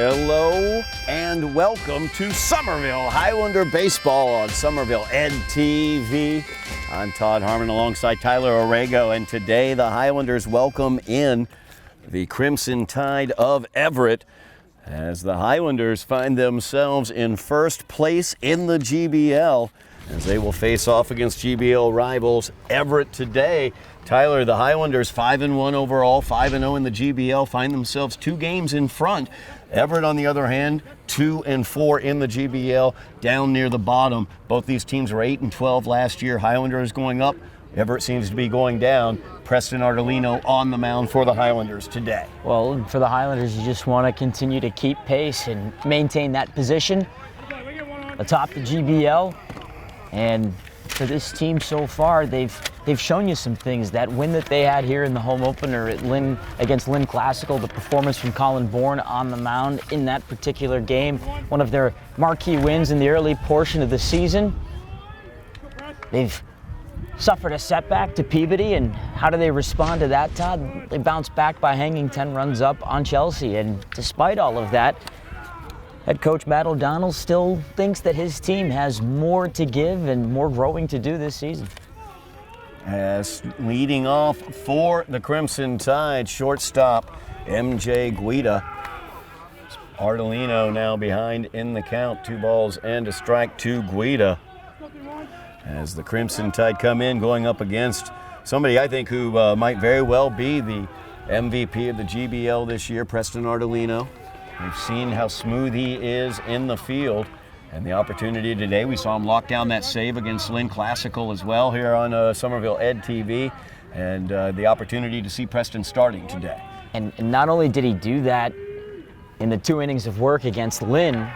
Hello and welcome to Somerville Highlander Baseball on Somerville Ed TV. I'm Todd Harmon alongside Tyler Aragao, and today the Highlanders welcome in the Crimson Tide of Everett as the Highlanders find themselves in first place in the GBL as they will face off against GBL rivals Everett today. Tyler, the Highlanders 5-1 overall, 5-0 in the GBL, find themselves 2 games in front. Everett, on the other hand, 2-4 in the GBL, down near the bottom. Both these teams were 8-12 last year. Highlanders going up, Everett seems to be going down. Preston Ardolino on the mound for the Highlanders today. Well, for the Highlanders, you just want to continue to keep pace and maintain that position atop the GBL. And for this team so far, they've shown you some things. That win that they had here in the home opener at against Lynn Classical, the performance from Colin Bourne on the mound in that particular game, one of their marquee wins in the early portion of the season. They've suffered a setback to Peabody, and how do they respond to that, Todd? They bounced back by hanging 10 runs up on Chelsea, and despite all of that, head coach Matt O'Donnell still thinks that his team has more to give and more growing to do this season. As leading off for the Crimson Tide, shortstop MJ Guida. Ardolino now behind in the count, 2 balls and a strike to Guida. As the Crimson Tide come in, going up against somebody I think who might very well be the MVP of the GBL this year, Preston Ardolino. We've seen how smooth he is in the field, and the opportunity today, we saw him lock down that save against Lynn Classical as well here on Somerville Ed TV, and the opportunity to see Preston starting today. And not only did he do that in the 2 innings of work against Lynn,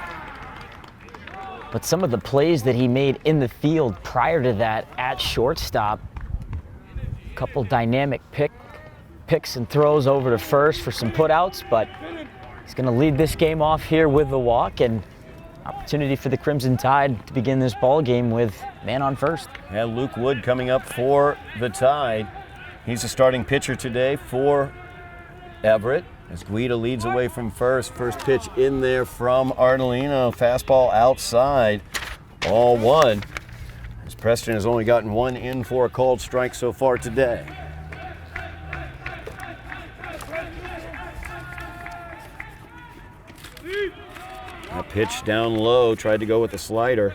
but some of the plays that he made in the field prior to that at shortstop, a couple dynamic picks and throws over to first for some putouts, but he's going to lead this game off here with the walk, and opportunity for the Crimson Tide to begin this ball game with man on first. Yeah, Luke Wood coming up for the Tide. He's the starting pitcher today for Everett as Guida leads away from first. First pitch in there from Ardolino. Fastball outside. Ball 1. As Preston has only gotten 1 in for a called strike so far today. A pitch down low, tried to go with the slider.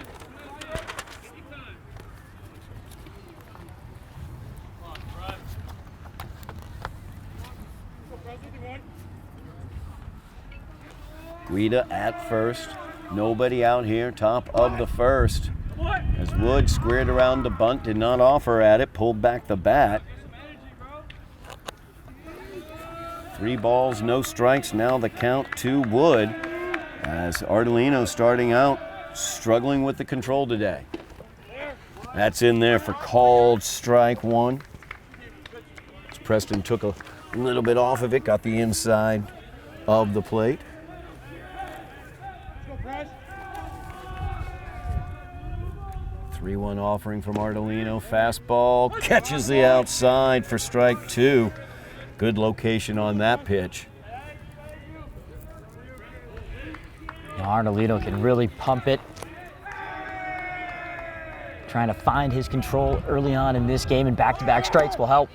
Guida at first, nobody out here, top of the first. As Wood squared around the bunt, did not offer at it, pulled back the bat. 3 balls, no strikes, now the count to Wood. As Ardolino starting out, struggling with the control today. That's in there for called strike 1. As Preston took a little bit off of it, got the inside of the plate. Three 3-1 offering from Ardolino. Fastball catches the outside for strike 2. Good location on that pitch. Ardolino can really pump it. Trying to find his control early on in this game, and back-to-back strikes will help.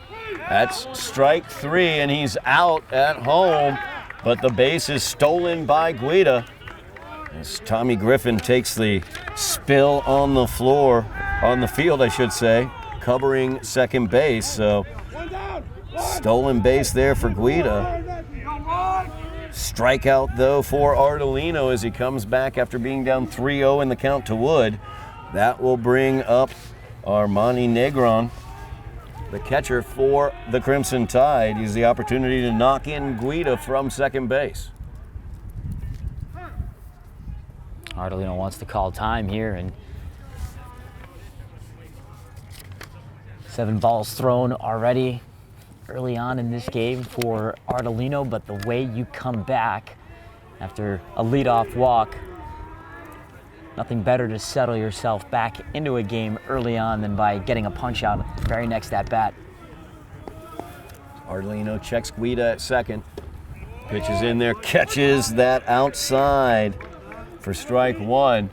That's strike 3, and he's out at home, but the base is stolen by Guida. As Tommy Griffin takes the spill on the floor, on the field, I should say, covering second base. So, stolen base there for Guida. Strikeout, though, for Ardolino as he comes back after being down 3-0 in the count to Wood. That will bring up Armani Negron, the catcher for the Crimson Tide. He's the opportunity to knock in Guida from second base. Ardolino wants to call time here, and 7 balls thrown already early on in this game for Ardolino, but the way you come back after a leadoff walk, nothing better to settle yourself back into a game early on than by getting a punch out the very next at bat. Ardolino checks Guida at second. Pitches in there, catches that outside for strike one.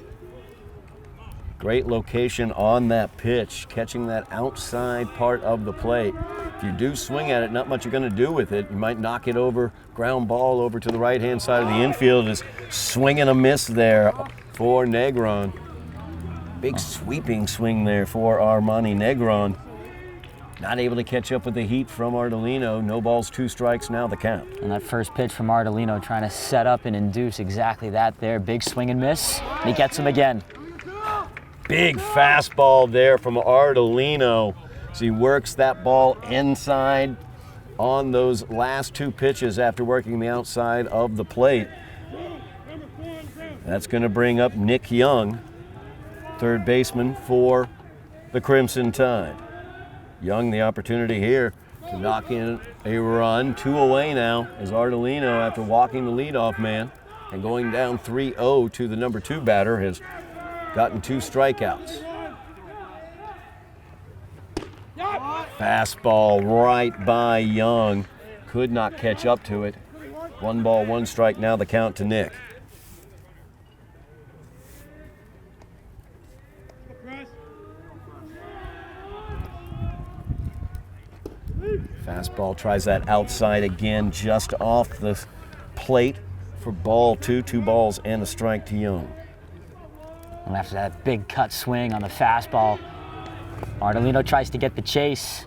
Great location on that pitch, catching that outside part of the plate. If you do swing at it, not much you're going to do with it. You might knock it over, ground ball over to the right-hand side of the infield. Is swing and a miss there for Negron. Big sweeping swing there for Armani Negron. Not able to catch up with the heat from Ardolino. No balls, 2 strikes, now the count. And that first pitch from Ardolino trying to set up and induce exactly that there. Big swing and miss, and he gets him again. Big fastball there from Ardolino as he works that ball inside on those last 2 pitches after working the outside of the plate. That's going to bring up Nick Young, third baseman for the Crimson Tide. Young, the opportunity here to knock in a run. 2 away now as Ardolino, after walking the leadoff man and going down 3-0 to the number 2 batter, has gotten 2 strikeouts. Fastball right by Young. Could not catch up to it. 1 ball, 1 strike, now the count to Nick. Fastball tries that outside again, just off the plate for ball 2. 2 balls and a strike to Young. And after that big cut swing on the fastball, Ardolino tries to get the chase.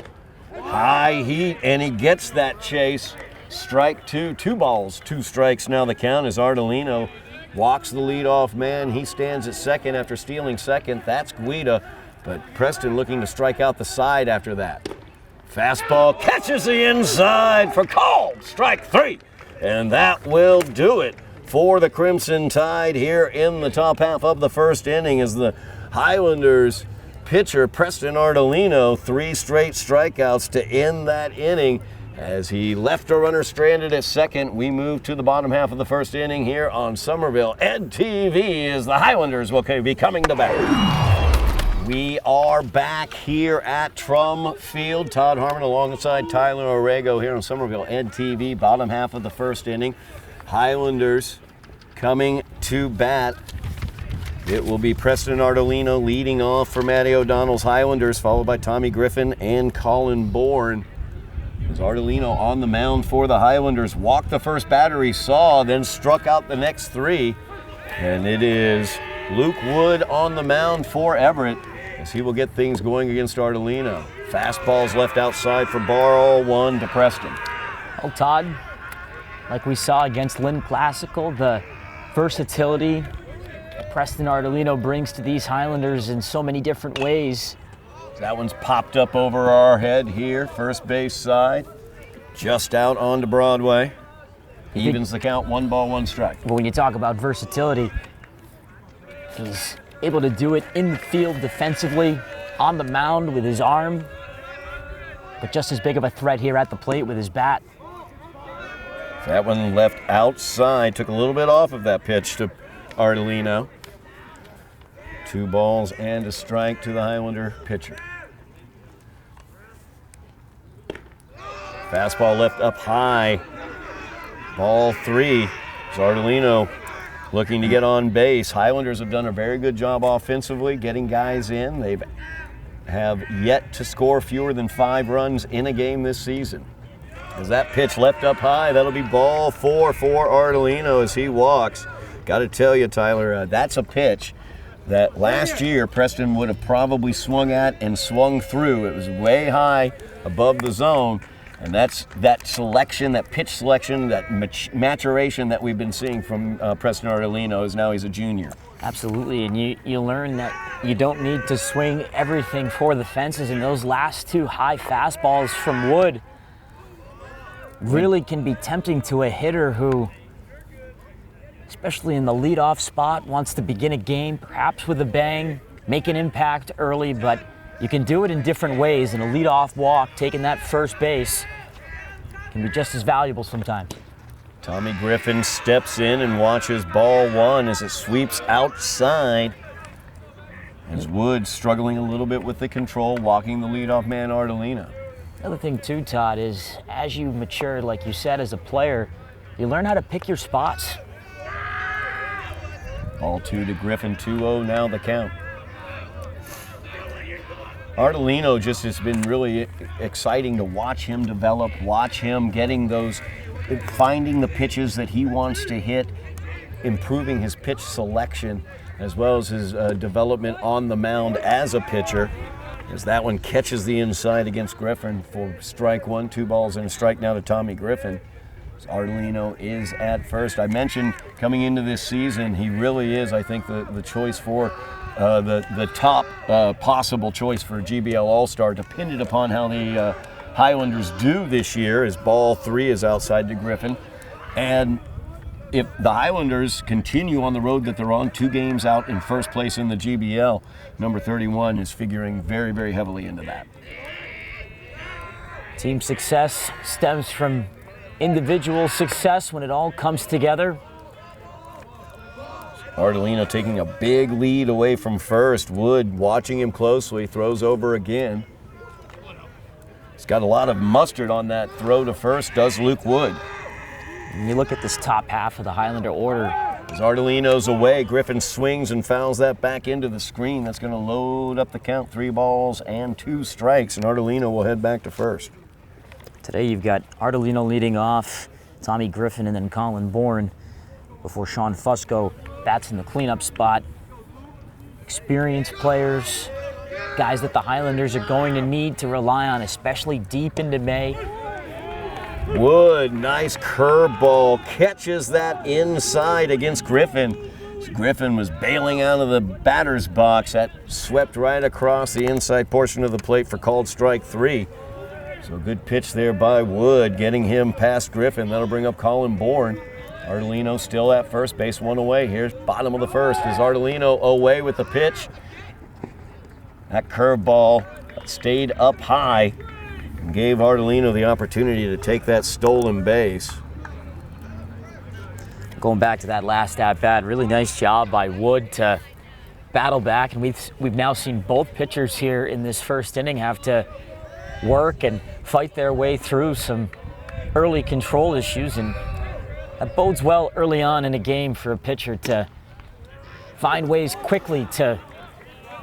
High heat, and he gets that chase. Strike 2, 2 balls, 2 strikes, now the count as Ardolino walks the leadoff man. He stands at second after stealing second. That's Guida, but Preston looking to strike out the side after that. Fastball catches the inside for called. Strike 3, and that will do it for the Crimson Tide here in the top half of the first inning as the Highlanders pitcher Preston Ardolino, 3 straight strikeouts to end that inning as he left a runner stranded at second. We move to the bottom half of the first inning here on Somerville Ed TV as the Highlanders will be coming to bat. We are back here at Trum Field. Todd Harmon alongside Tyler Aragao here on Somerville Ed TV, bottom half of the first inning. Highlanders coming to bat. It will be Preston Ardolino leading off for Matty O'Donnell's Highlanders, followed by Tommy Griffin and Colin Bourne. As Ardolino on the mound for the Highlanders walked the first batter he saw, then struck out the next 3. And it is Luke Wood on the mound for Everett as he will get things going against Ardolino. Fastballs left outside for ball 1 to Preston. Well, Todd, like we saw against Lynn Classical, the versatility that Preston Ardolino brings to these Highlanders in so many different ways. That one's popped up over our head here, first base side, just out onto Broadway. Evens the count, 1 ball, 1 strike. But when you talk about versatility, he's able to do it in the field defensively, on the mound with his arm, but just as big of a threat here at the plate with his bat. That one left outside, took a little bit off of that pitch to Ardolino. 2 balls and a strike to the Highlander pitcher. Fastball left up high. Ball 3. Ardolino looking to get on base. Highlanders have done a very good job offensively getting guys in. They have yet to score fewer than 5 runs in a game this season. As that pitch left up high, that'll be ball 4 for Ardolino as he walks. Got to tell you, Tyler, that's a pitch that last year Preston would have probably swung at and swung through. It was way high above the zone, and that's that selection, that pitch selection, that maturation that we've been seeing from Preston Ardolino as now he's a junior. Absolutely, and you learn that you don't need to swing everything for the fences, and those last 2 high fastballs from Wood really can be tempting to a hitter who, especially in the leadoff spot, wants to begin a game, perhaps with a bang, make an impact early, but you can do it in different ways, and a leadoff walk, taking that first base, can be just as valuable sometimes. Tommy Griffin steps in and watches ball 1 as it sweeps outside. As Wood struggling a little bit with the control, walking the leadoff man Ardolino. The other thing too, Todd, is as you mature, like you said, as a player, You learn how to pick your spots. Ball 2 to Griffin, 2-0 now the count. Ardolino just has been really exciting to watch him develop, watch him finding the pitches that he wants to hit, improving his pitch selection, as well as his development on the mound as a pitcher. As that one catches the inside against Griffin for strike 1, 2 balls and a strike now to Tommy Griffin. So Ardolino is at first. I mentioned coming into this season, he really is, I think, the choice for the top possible choice for GBL All-Star, depended upon how the Highlanders do this year, as ball 3 is outside to Griffin. And if the Highlanders continue on the road that they're on, 2 games out in first place in the GBL, number 31 is figuring very, very heavily into that. Team success stems from individual success when it all comes together. Ardolino taking a big lead away from first. Wood watching him closely, throws over again. He's got a lot of mustard on that throw to first, does Luke Wood. When you look at this top half of the Highlander order, as Ardolino's away, Griffin swings and fouls that back into the screen. That's going to load up the count, 3 balls and 2 strikes, and Ardolino will head back to first. today you've got Ardolino leading off, Tommy Griffin, and then Colin Bourne before Sean Fusco bats in the cleanup spot. Experienced players, guys that the Highlanders are going to need to rely on, especially deep into May. Wood, nice curveball, catches that inside against Griffin. Griffin was bailing out of the batter's box. That swept right across the inside portion of the plate for called strike 3. So a good pitch there by Wood, getting him past Griffin. That'll bring up Colin Bourne. Ardolino still at first base, 1 away. Here's bottom of the first. Is Ardolino away with the pitch? That curveball stayed up high and gave Ardolino the opportunity to take that stolen base. Going back to that last at-bat, really nice job by Wood to battle back, and we've now seen both pitchers here in this first inning have to work and fight their way through some early control issues, and that bodes well early on in a game for a pitcher to find ways quickly to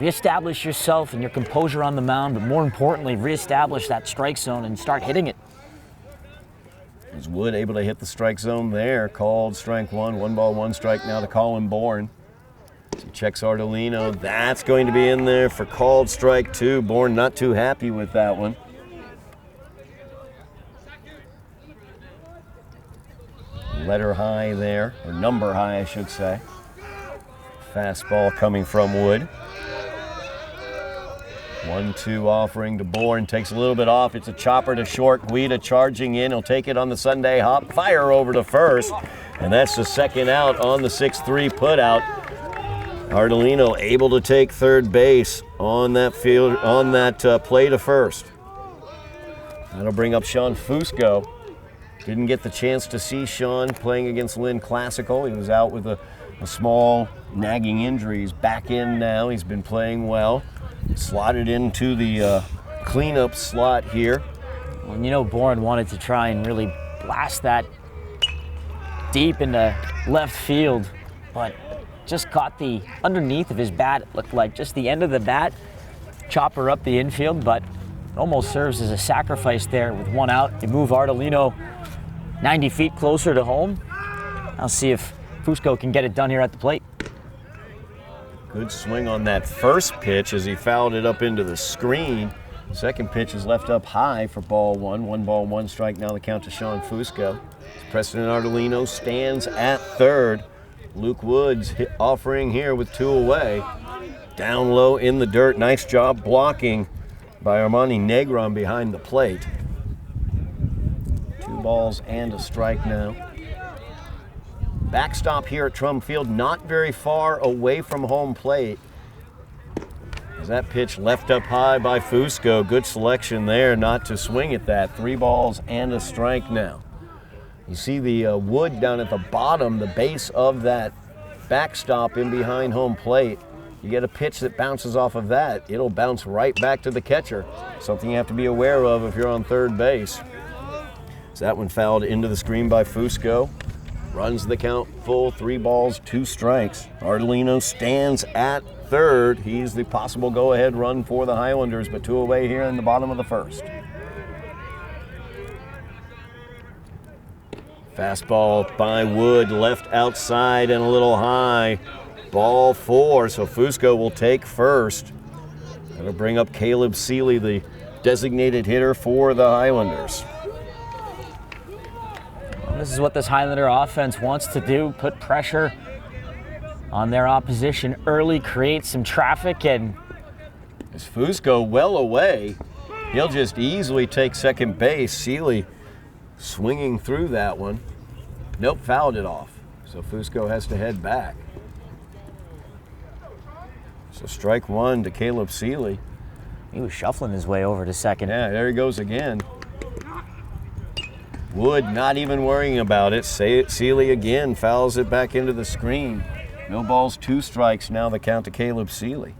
reestablish yourself and your composure on the mound, but more importantly, reestablish that strike zone and start hitting it. Was Wood able to hit the strike zone there? Called strike 1, 1 ball, 1 strike now to Colin Bourne. So checks Ardolino. That's going to be in there for called strike 2. Bourne not too happy with that one. Letter high there, or number high, I should say. Fastball coming from Wood. 1-2 offering to Bourne, takes a little bit off. It's a chopper to short. Guida charging in. He'll take it on the Sunday hop. Fire over to first. And that's the second out on the 6-3 putout. Ardolino able to take third base on that field, on that play to first. That'll bring up Sean Fusco. Didn't get the chance to see Sean playing against Lynn Classical. He was out with a small nagging injury. He's back in now. He's been playing well. Slotted into the cleanup slot here. Well, you know, Bourne wanted to try and really blast that deep into left field, but just caught the underneath of his bat. It looked like just the end of the bat. Chopper up the infield, but it almost serves as a sacrifice there with 1 out. You move Ardolino 90 feet closer to home. I'll see if Fusco can get it done here at the plate. Good swing on that first pitch as he fouled it up into the screen. Second pitch is left up high for ball 1. 1 ball, 1 strike now the count to Sean Fusco. Preston Ardolino stands at third. Luke Woods offering here with 2 away. Down low in the dirt. Nice job blocking by Armani Negron behind the plate. 2 balls and a strike now. Backstop here at Trum Field, not very far away from home plate. As that pitch left up high by Fusco. Good selection there not to swing at that. 3 balls and a strike now. You see the wood down at the bottom, the base of that backstop in behind home plate. You get a pitch that bounces off of that, it'll bounce right back to the catcher. Something you have to be aware of if you're on third base. So that one fouled into the screen by Fusco. runs the count full, 3 balls, 2 strikes. Ardolino stands at third. He's the possible go-ahead run for the Highlanders, but 2 away here in the bottom of the first. Fastball by Wood, left outside and a little high. Ball 4, so Fusco will take first. That'll bring up Caleb Seeley, the designated hitter for the Highlanders. This is what this Highlander offense wants to do, put pressure on their opposition early, create some traffic, and as Fusco well away, he'll just easily take second base. Seeley swinging through that one. Nope, fouled it off. So Fusco has to head back. So strike 1 to Caleb Seeley. He was shuffling his way over to second. Yeah, there he goes again. Wood not even worrying about it. Seeley again fouls it back into the screen. No balls, 2 strikes. Now the count to Caleb Seeley.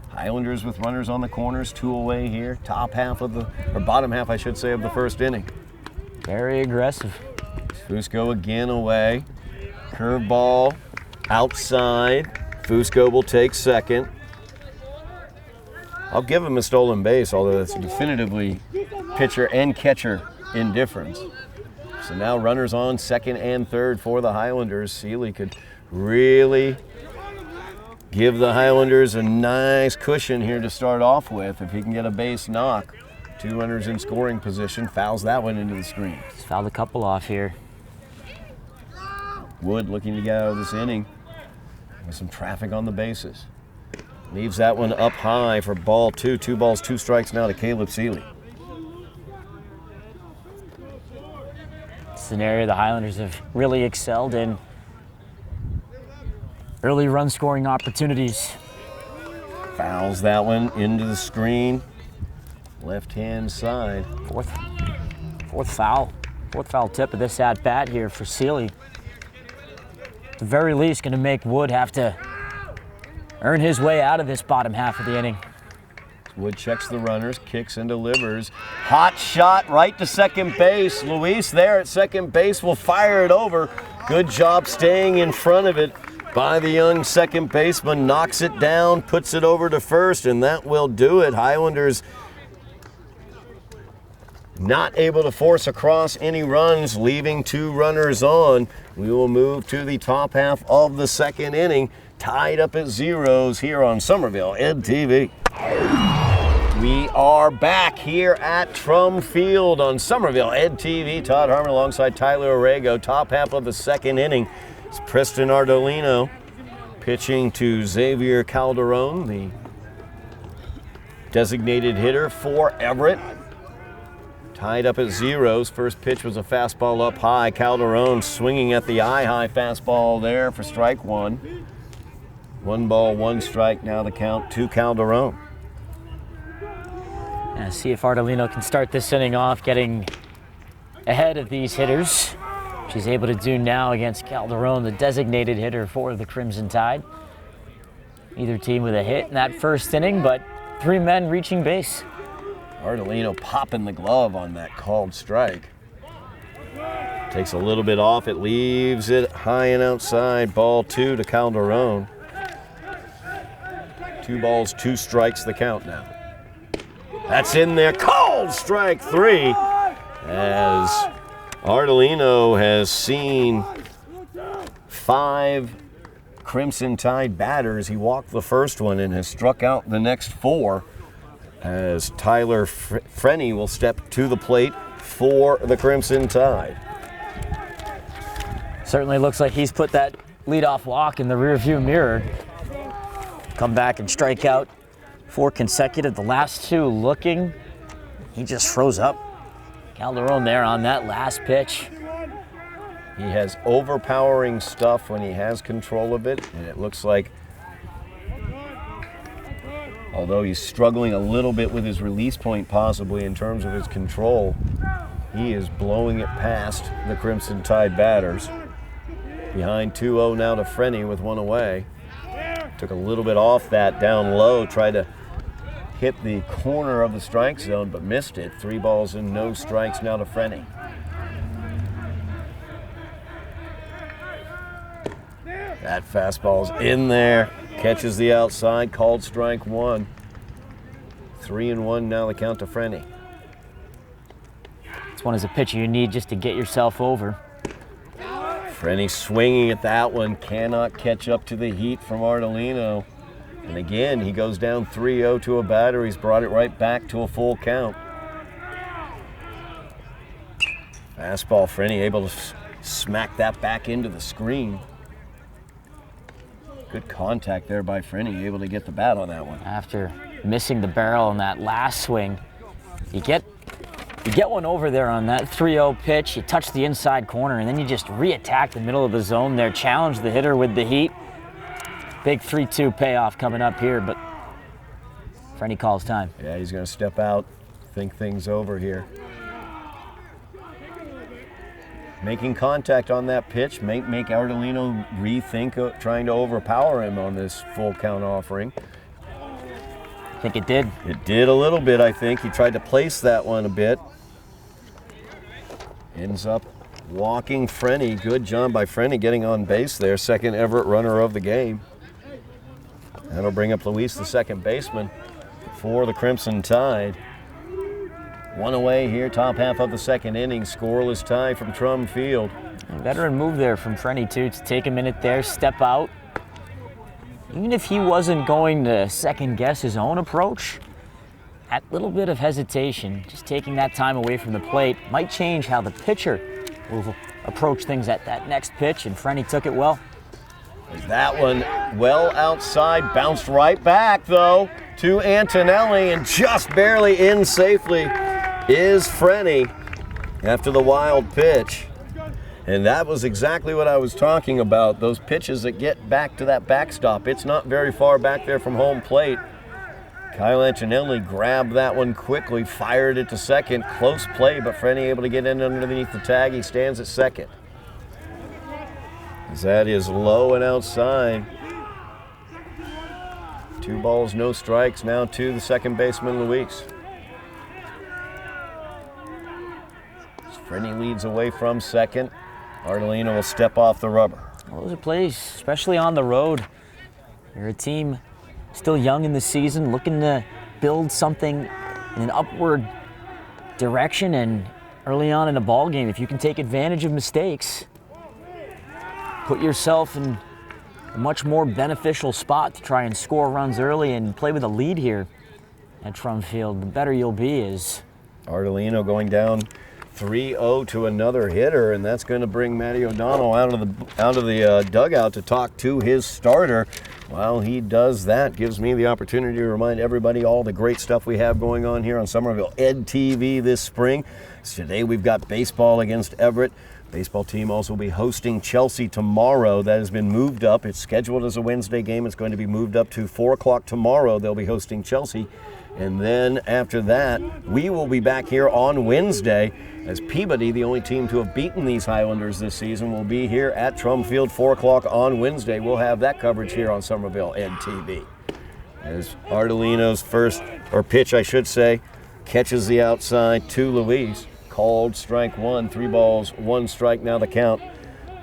Highlanders with runners on the corners, 2 away here. Top half of or bottom half, I should say, of the first inning. Very aggressive. Fusco again away. Curveball outside. Fusco will take second. I'll give him a stolen base, although that's definitively pitcher and catcher indifference. So now runners on second and third for the Highlanders. Seeley could really give the Highlanders a nice cushion here to start off with. If he can get a base knock, 2 runners in scoring position, fouls that one into the screen. He's fouled a couple off here. Wood looking to get out of this inning with some traffic on the bases. Leaves that one up high for ball 2. 2 balls, 2 strikes now to Caleb Seeley. It's an area the Highlanders have really excelled in. Early run scoring opportunities. Fouls that one into the screen. Left-hand side. Fourth foul tip of this at bat here for Seeley. At the very least, going to make Wood have to earn his way out of this bottom half of the inning. Wood checks the runners, kicks and delivers. Hot shot right to second base. Luis there at second base will fire it over. Good job staying in front of it by the young second baseman. Knocks it down, puts it over to first, and that will do it. Highlanders not able to force across any runs, leaving 2 runners on. We will move to the top half of the second inning, tied up at 0s here on Somerville Ed TV. We are back here at Trum Field on Somerville Ed TV. Todd Harmon alongside Tyler Aragao. Top half of the second inning. It's Preston Ardolino pitching to Xavier Calderon, the designated hitter for Everett. Tied up at 0s. First pitch was a fastball up high. Calderon swinging at the eye-high fastball there for strike 1. 1 ball, 1 strike. Now the count to Calderon. See if Ardolino can start this inning off getting ahead of these hitters, which he's able to do now against Calderon, the designated hitter for the Crimson Tide. Either team with a hit in that first inning, but 3 men reaching base. Ardolino popping the glove on that called strike. Takes a little bit off, it leaves it high and outside. Ball 2 to Calderon. 2 balls, 2 strikes the count now. That's in there, called strike 3, as Ardolino has seen 5 Crimson Tide batters. He walked the first one and has struck out the next 4, as Tyler Frenny will step to the plate for the Crimson Tide. Certainly looks like he's put that leadoff walk in the rearview mirror. Come back and strike out 4 consecutive. The last 2 looking, he just froze up. Calderon there on that last pitch. He has overpowering stuff when he has control of it, and it looks like, although he's struggling a little bit with his release point possibly in terms of his control, he is blowing it past the Crimson Tide batters. Behind 2-0 now to Frenny with 1 away. Took a little bit off that down low, tried to hit the corner of the strike zone, but missed it. 3 balls and no strikes now to Frenny. That fastball's in there. Catches the outside, called strike one. 3-1 now the count to Frenny. This one is a pitcher you need just to get yourself over. Frenny swinging at that one, cannot catch up to the heat from Ardolino. And again, he goes down 3-0 to a batter. He's brought it right back to a full count. Fastball, Frenny able to smack that back into the screen. Good contact there by Frenny, able to get the bat on that one. After missing the barrel on that last swing, you get one over there on that 3-0 pitch, you touch the inside corner, and then you just re-attack the middle of the zone there, challenge the hitter with the heat. Big 3-2 payoff coming up here, but Frenny calls time. Yeah, he's going to step out, think things over here. Making contact on that pitch, make Ardolino rethink trying to overpower him on this full count offering. I think it did. It did a little bit, I think. He tried to place that one a bit. Ends up walking Frenny. Good job by Frenny getting on base there. Second Everett runner of the game. That'll bring up Luis, the second baseman, for the Crimson Tide. One away here, top half of the second inning. Scoreless tie from Trum Field. A veteran move there from Frenny, too, to take a minute there, step out. Even if he wasn't going to second guess his own approach, that little bit of hesitation, just taking that time away from the plate, might change how the pitcher will approach things at that next pitch, and Frenny took it well. That one well outside, bounced right back, though, to Antonelli, and just barely in safely is Frenny after the wild pitch. And that was exactly what I was talking about, those pitches that get back to that backstop. It's not very far back there from home plate. Kyle Antonelli grabbed that one quickly, fired it to second. Close play, but Frenny able to get in underneath the tag. He stands at second. As that is low and outside. 2 balls, no strikes now to the second baseman, Luis. Frenny leads away from second. Ardolino will step off the rubber. Well, those are plays, especially on the road. You're a team still young in the season, looking to build something in an upward direction, and early on in a ball game, if you can take advantage of mistakes, put yourself in a much more beneficial spot to try and score runs early and play with a lead here at Trum Field, the better you'll be. Is Ardolino going down 3-0 to another hitter, and that's going to bring Matty O'Donnell out of the dugout to talk to his starter. While he does that, gives me the opportunity to remind everybody all the great stuff we have going on here on Somerville Ed TV this spring. So today we've got baseball against Everett. Baseball team also will be hosting Chelsea tomorrow. That has been moved up. It's scheduled as a Wednesday game. It's going to be moved up to 4 o'clock tomorrow. They'll be hosting Chelsea. And then after that, we will be back here on Wednesday as Peabody, the only team to have beaten these Highlanders this season, will be here at Trum Field 4 o'clock on Wednesday. We'll have that coverage here on Somerville Ed TV. As Ardolino's pitch, I should say, catches the outside to Luis. Called strike one, 3 balls, 1 strike now the count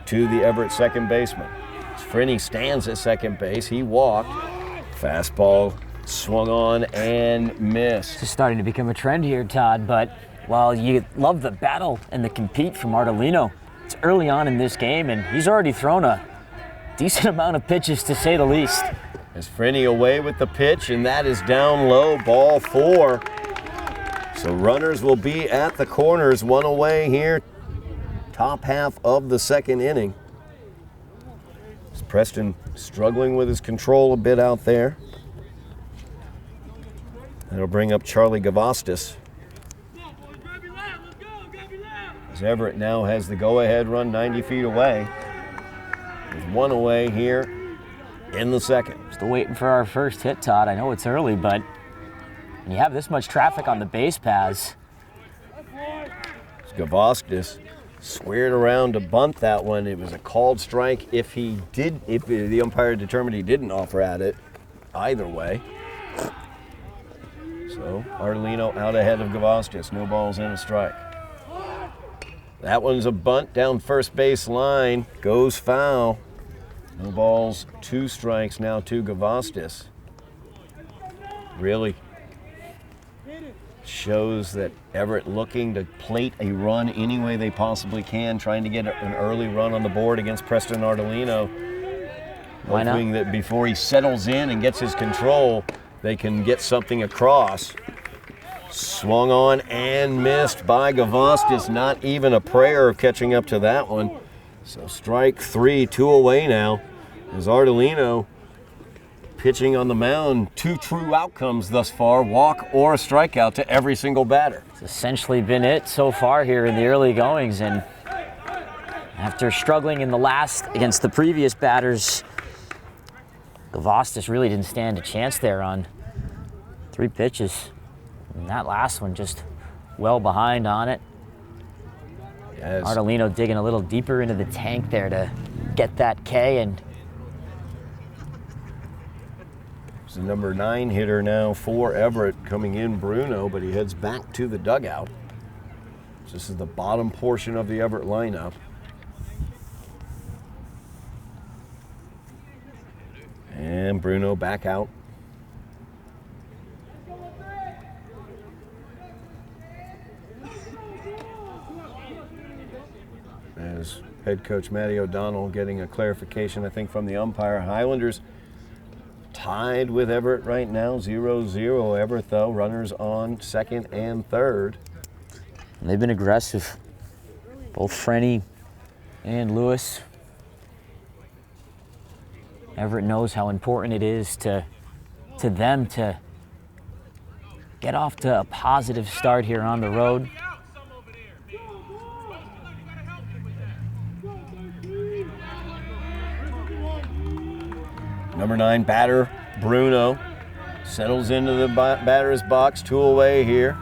to the Everett second baseman. Frenny stands at second base. He walked. Fastball swung on and missed. This is starting to become a trend here, Todd, but while you love the battle and the compete from Ardolino, it's early on in this game, and he's already thrown a decent amount of pitches, to say the least. As Frenny away with the pitch, and that is down low, ball 4. So runners will be at the corners, 1 away here, top half of the second inning. As Preston struggling with his control a bit out there. That'll bring up Charlie Gavastis. As Everett now has the go-ahead run 90 feet away. With 1 away here in the second. Still waiting for our first hit, Todd. I know it's early, but when you have this much traffic on the base paths. Gavastis squared around to bunt that one. It was a called strike if the umpire determined he didn't offer at it either way. So Ardolino out ahead of Gavastis. No balls and a strike. That one's a bunt down first base line. Goes foul. No balls, 2 strikes now to Gavastis. Really shows that Everett looking to plate a run any way they possibly can, trying to get an early run on the board against Preston Ardolino. Why not? Hoping that before he settles in and gets his control, they can get something across. Swung on and missed by Gavastis. Not even a prayer of catching up to that one. So strike 3, 2 away now. As Ardolino pitching on the mound, 2 true outcomes thus far, walk or a strikeout to every single batter. It's essentially been it so far here in the early goings, and after struggling in the last against the previous batters, Gavastis really didn't stand a chance there on 3 pitches. And that last one just well behind on it. Yes. Ardolino digging a little deeper into the tank there to get that K, and the number 9 hitter now for Everett coming in, Bruno, but he heads back to the dugout. This is the bottom portion of the Everett lineup. And Bruno back out. As head coach Matty O'Donnell getting a clarification, I think, from the umpire. Highlanders tied with Everett right now, 0-0. Everett, though, runners on second and third. And they've been aggressive, both Frenny and Lewis. Everett knows how important it is to them to get off to a positive start here on the road. Number 9 batter, Bruno, settles into the batter's box, 2 away here.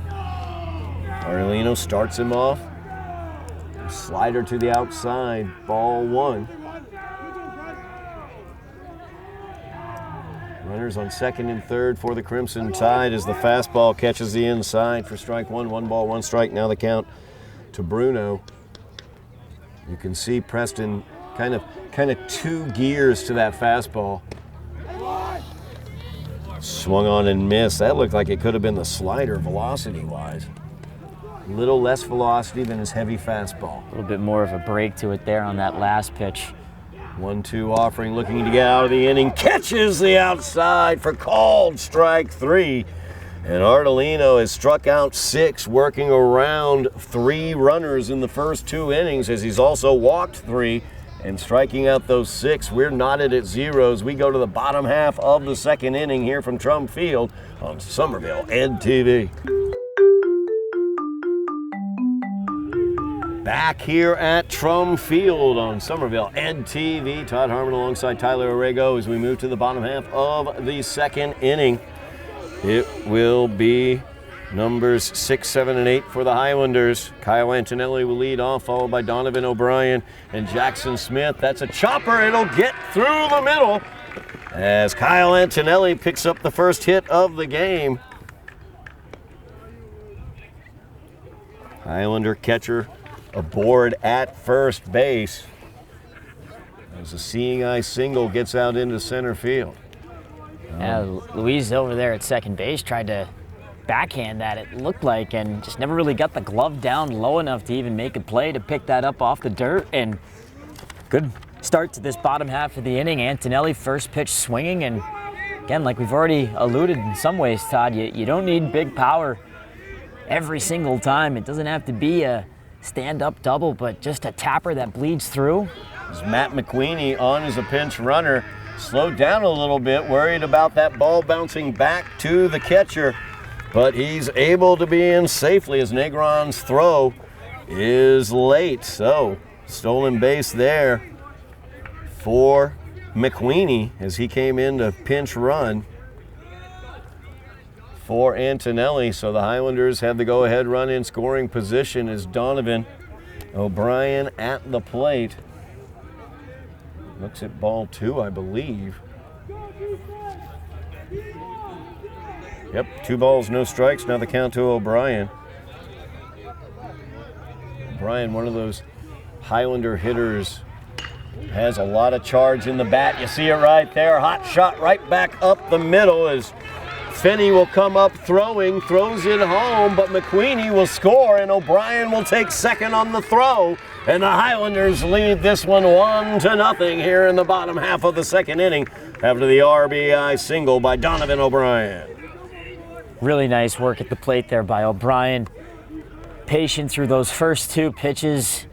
Ardolino starts him off. Slider to the outside, ball 1. Runners on second and third for the Crimson Tide as the fastball catches the inside for strike 1. 1 ball, 1 strike. Now the count to Bruno. You can see Preston kind of 2 gears to that fastball. Swung on and missed. That looked like it could have been the slider velocity-wise. A little less velocity than his heavy fastball. A little bit more of a break to it there on that last pitch. 1-2 offering, looking to get out of the inning. Catches the outside for called strike 3. And Ardolino has struck out 6, working around 3 runners in the first 2 innings, as he's also walked 3 and striking out those 6. We're knotted at zeros. We go to the bottom half of the second inning here from Trump Field on Somerville EdTV. Back here at Trum Field on Somerville EdTV. Todd Harmon alongside Tyler Aragao as we move to the bottom half of the second inning. It will be numbers 6, 7, and 8 for the Highlanders. Kyle Antonelli will lead off, followed by Donovan O'Brien and Jackson Smith. That's a chopper. It'll get through the middle as Kyle Antonelli picks up the first hit of the game. Highlander catcher aboard at first base as a seeing eye single gets out into center field. Louise over there at second base tried to backhand that, it looked like, and just never really got the glove down low enough to even make a play to pick that up off the dirt. And good start to this bottom half of the inning. Antonelli first pitch swinging, and again, like we've already alluded in some ways, Todd, you don't need big power every single time. It doesn't have to be a stand-up double, but just a tapper that bleeds through. As Matt McQueenie on as a pinch runner, slowed down a little bit, worried about that ball bouncing back to the catcher, but he's able to be in safely as Negron's throw is late. So, stolen base there for McQueenie as he came in to pinch run for Antonelli. So the Highlanders have the go-ahead run in scoring position as Donovan O'Brien at the plate. Looks at ball 2, I believe. Yep, 2 balls, no strikes. Now the count to O'Brien. O'Brien, one of those Highlander hitters has a lot of charge in the bat. You see it right there. Hot shot right back up the middle as Finney will come up throwing, throws it home, but McQueenie will score, and O'Brien will take second on the throw. And the Highlanders lead this one 1-0 here in the bottom half of the second inning after the RBI single by Donovan O'Brien. Really nice work at the plate there by O'Brien. Patient through those first two pitches.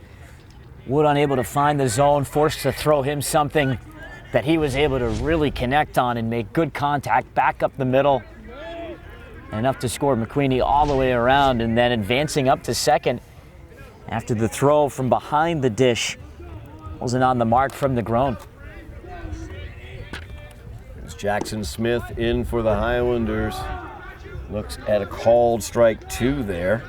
Wood unable to find the zone, forced to throw him something that he was able to really connect on and make good contact back up the middle. Enough to score McQueenie all the way around, and then advancing up to second after the throw from behind the dish wasn't on the mark from Negron. There's Jackson Smith in for the Highlanders. Looks at a called strike 2 there.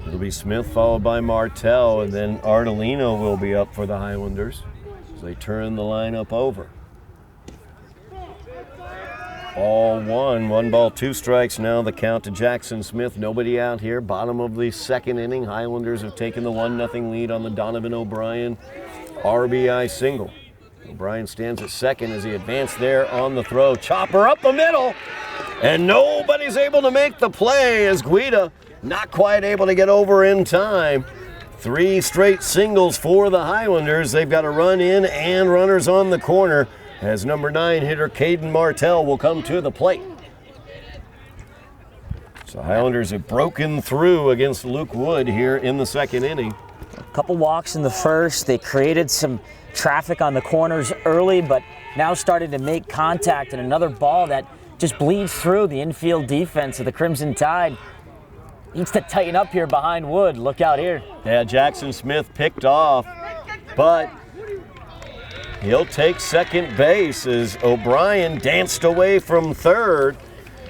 It'll be Smith followed by Martell, and then Ardolino will be up for the Highlanders as they turn the lineup over. Ball 1 ball, 2 strikes now the count to Jackson Smith. Nobody out here. Bottom of the second inning. Highlanders have taken the 1-0 lead on the Donovan O'Brien RBI single. O'Brien stands at second as he advanced there on the throw. Chopper up the middle, and nobody's able to make the play as Guida not quite able to get over in time. 3 straight singles for the Highlanders. They've got a run in and runners on the corner as number 9 hitter Caden Martell will come to the plate. So Highlanders have broken through against Luke Wood here in the second inning. A couple walks in the first. They created some traffic on the corners early, but now started to make contact, and another ball that just bleeds through the infield defense of the Crimson Tide. Needs to tighten up here behind Wood. Look out here. Yeah, Jackson Smith picked off, but he'll take second base as O'Brien danced away from third.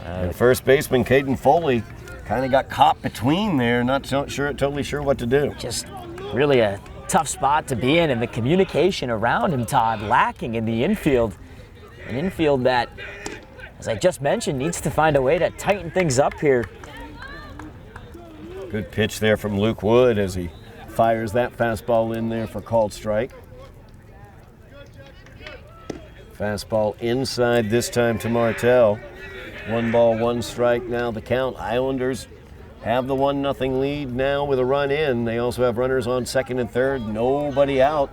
And first baseman Caden Foley kind of got caught between there, not totally sure what to do. Just really a tough spot to be in, and the communication around him, Todd, lacking in the infield. An infield that, as I just mentioned, needs to find a way to tighten things up here. Good pitch there from Luke Wood as he fires that fastball in there for called strike. Fastball inside this time to Martell. 1 ball, 1 strike now the count. Islanders have the 1-0 lead now with a run in. They also have runners on second and third. Nobody out.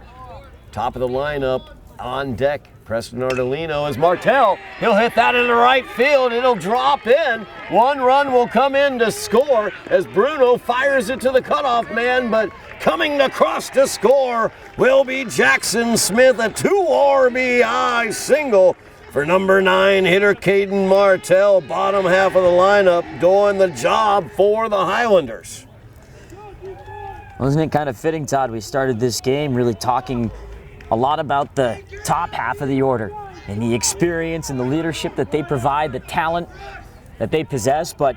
Top of the lineup on deck. Preston Ardolino as Martell. He'll hit that into right field. It'll drop in. 1 run will come in to score as Bruno fires it to the cutoff man, but coming across to score will be Jackson Smith, a 2 RBI single for number 9 hitter Caden Martell. Bottom half of the lineup doing the job for the Highlanders. Wasn't it kind of fitting, Todd? We started this game really talking a lot about the top half of the order and the experience and the leadership that they provide, the talent that they possess, but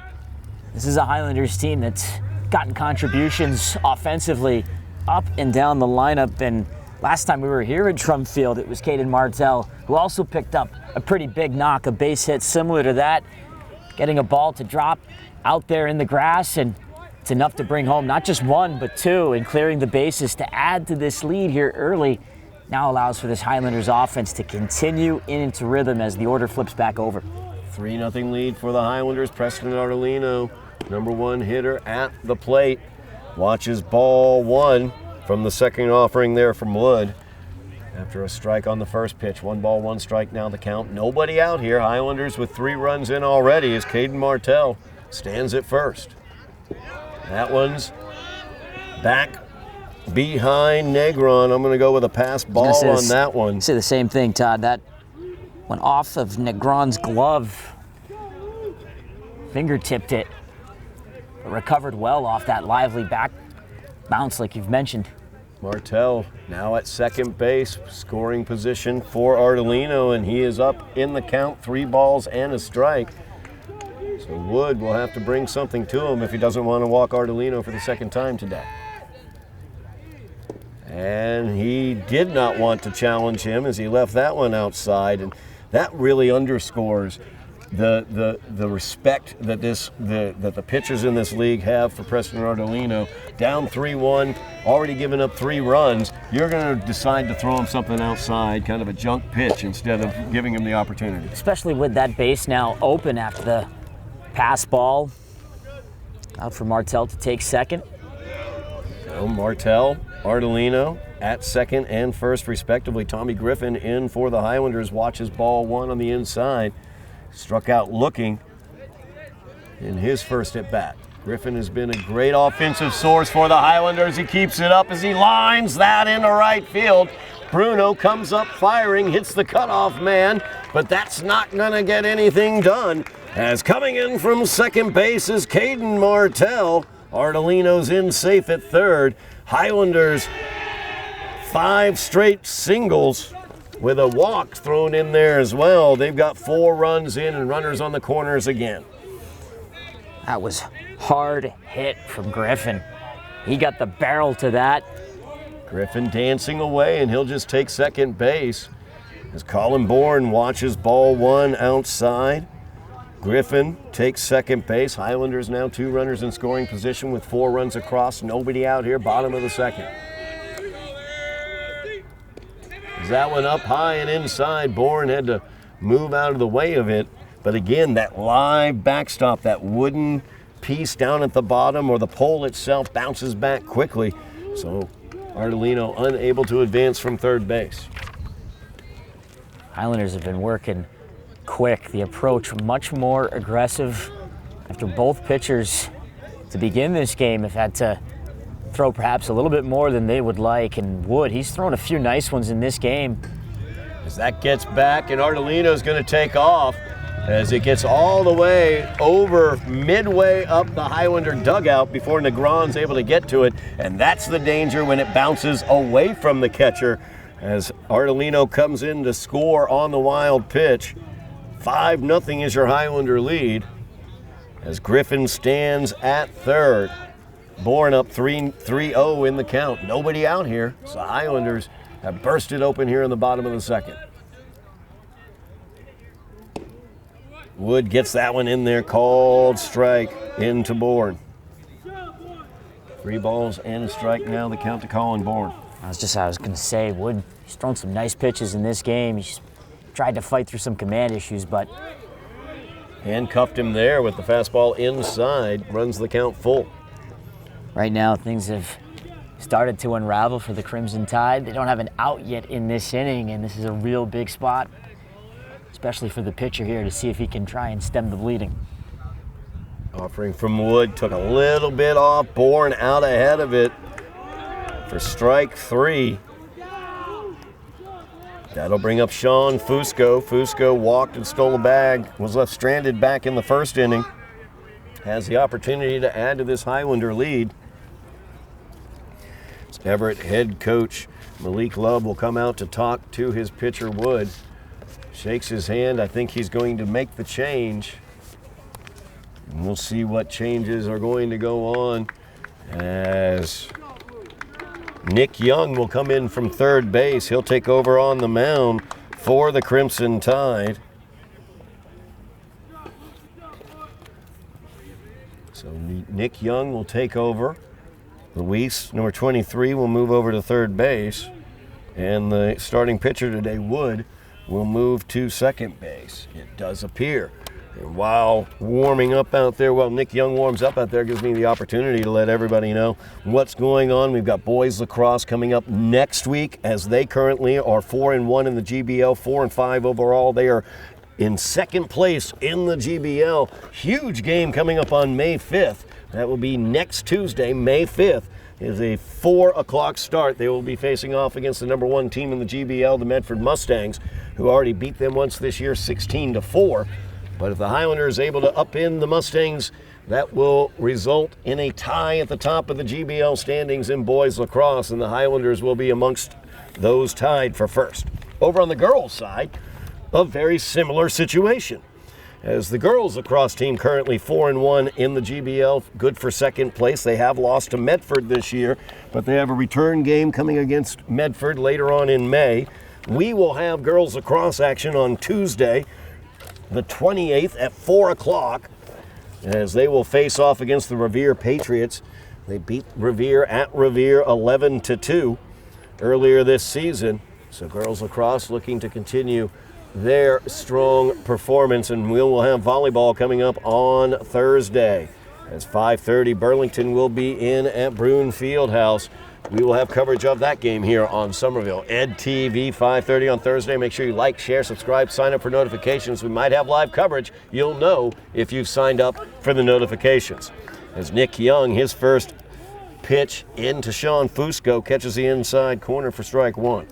this is a Highlanders team that's gotten contributions offensively up and down the lineup. And last time we were here at Trump Field, it was Caden Martell who also picked up a pretty big knock, a base hit similar to that, getting a ball to drop out there in the grass, and it's enough to bring home not just 1 but 2, and clearing the bases to add to this lead here early now allows for this Highlanders offense to continue into rhythm as the order flips back over. 3-0 lead for the Highlanders. Preston Ardolino, number 1 hitter at the plate, watches ball 1 from the second offering there from Wood after a strike on the first pitch. 1 ball, 1 strike now the count. Nobody out here. Highlanders with 3 runs in already as Caden Martell stands at first. That one's back behind Negron. I'm going to go with a pass ball on that one. Say the same thing, Todd. That went off of Negron's glove. Fingertipped it. But recovered well off that lively back bounce like you've mentioned. Martell now at second base, scoring position for Ardolino, and he is up in the count, 3 balls and a strike. So Wood will have to bring something to him if he doesn't want to walk Ardolino for the second time today. And he did not want to challenge him as he left that one outside, and that really underscores the respect that the pitchers in this league have for Preston Ardolino. Down 3-1, already given up 3 runs. You're going to decide to throw him something outside, kind of a junk pitch, instead of giving him the opportunity. Especially with that base now open after the pass ball. Out for Martell to take second. So Martell, Ardolino at second and first respectively. Tommy Griffin in for the Highlanders. Watches ball 1 on the inside. Struck out looking in his first at bat. Griffin has been a great offensive source for the Highlanders. He keeps it up as he lines that into right field. Bruno comes up firing, hits the cutoff man, but that's not going to get anything done. As coming in from second base is Caden Martell. Ardolino's in safe at third. Highlanders 5 straight singles with a walk thrown in there as well. They've got 4 runs in and runners on the corners again. That was hard hit from Griffin. He got the barrel to that. Griffin dancing away, and he'll just take second base as Colin Bourne watches ball 1 outside. Griffin takes second base. Highlanders now 2 runners in scoring position with 4 runs across. Nobody out here, bottom of the second. As that one up high and inside, Bourne had to move out of the way of it. But again, that live backstop, that wooden piece down at the bottom, or the pole itself, bounces back quickly. So Ardolino unable to advance from third base. Highlanders have been working quick. The approach much more aggressive after both pitchers to begin this game have had to throw perhaps a little bit more than they would like. And Wood, he's thrown a few nice ones in this game. As that gets back, and Ardolino's going to take off as it gets all the way over midway up the Highlander dugout before Negron's able to get to it. And that's the danger when it bounces away from the catcher as Ardolino comes in to score on the wild pitch. 5-0 is your Highlander lead as Griffin stands at third. Bourne up 3-0 in the count. Nobody out here, so the Highlanders have bursted open here in the bottom of the second. Wood gets that one in there, called strike into Bourne. 3 balls and a strike now, the count to Colin Bourne. I was going to say, Wood, he's thrown some nice pitches in this game. He's tried to fight through some command issues, but handcuffed him there with the fastball inside, runs the count full. Right now, things have started to unravel for the Crimson Tide. They don't have an out yet in this inning, and this is a real big spot, especially for the pitcher here to see if he can try and stem the bleeding. Offering from Wood, took a little bit off. Bourne out ahead of it for strike 3. That'll bring up Sean Fusco. Fusco walked and stole a bag, was left stranded back in the first inning. Has the opportunity to add to this Highlander lead. Everett head coach Malik Love will come out to talk to his pitcher Wood. Shakes his hand. I think he's going to make the change. And we'll see what changes are going to go on as Nick Young will come in from third base. He'll take over on the mound for the Crimson Tide. So Nick Young will take over. Luis, number 23, will move over to third base. And the starting pitcher today, Wood, will move to second base. It does appear. And while warming up out there, while Nick Young warms up out there, gives me the opportunity to let everybody know what's going on. We've got boys lacrosse coming up next week, as they currently are 4-1 in the GBL, 4-5 overall. They are in second place in the GBL. Huge game coming up on May 5th. That will be next Tuesday, May 5th. Is a 4 o'clock start. They will be facing off against the number 1 team in the GBL, the Medford Mustangs, who already beat them once this year, 16-4. But if the Highlanders are able to upend the Mustangs, that will result in a tie at the top of the GBL standings in boys lacrosse, and the Highlanders will be amongst those tied for first. Over on the girls' side, a very similar situation, as the girls lacrosse team currently 4-1 in the GBL, good for second place. They have lost to Medford this year, but they have a return game coming against Medford later on in May. We will have girls lacrosse action on Tuesday. the 28th at 4 o'clock as they will face off against the Revere Patriots. They beat Revere at Revere 11-2 earlier this season. So girls lacrosse looking to continue their strong performance, and we will have volleyball coming up on Thursday. As 5:30, Burlington will be in at Bruin Fieldhouse. We will have coverage of that game here on Somerville Ed TV, 5:30 on Thursday. Make sure you like, share, subscribe, sign up for notifications. We might have live coverage. You'll know if you've signed up for the notifications. As Nick Young, his first pitch into Sean Fusco, catches the inside corner for strike one.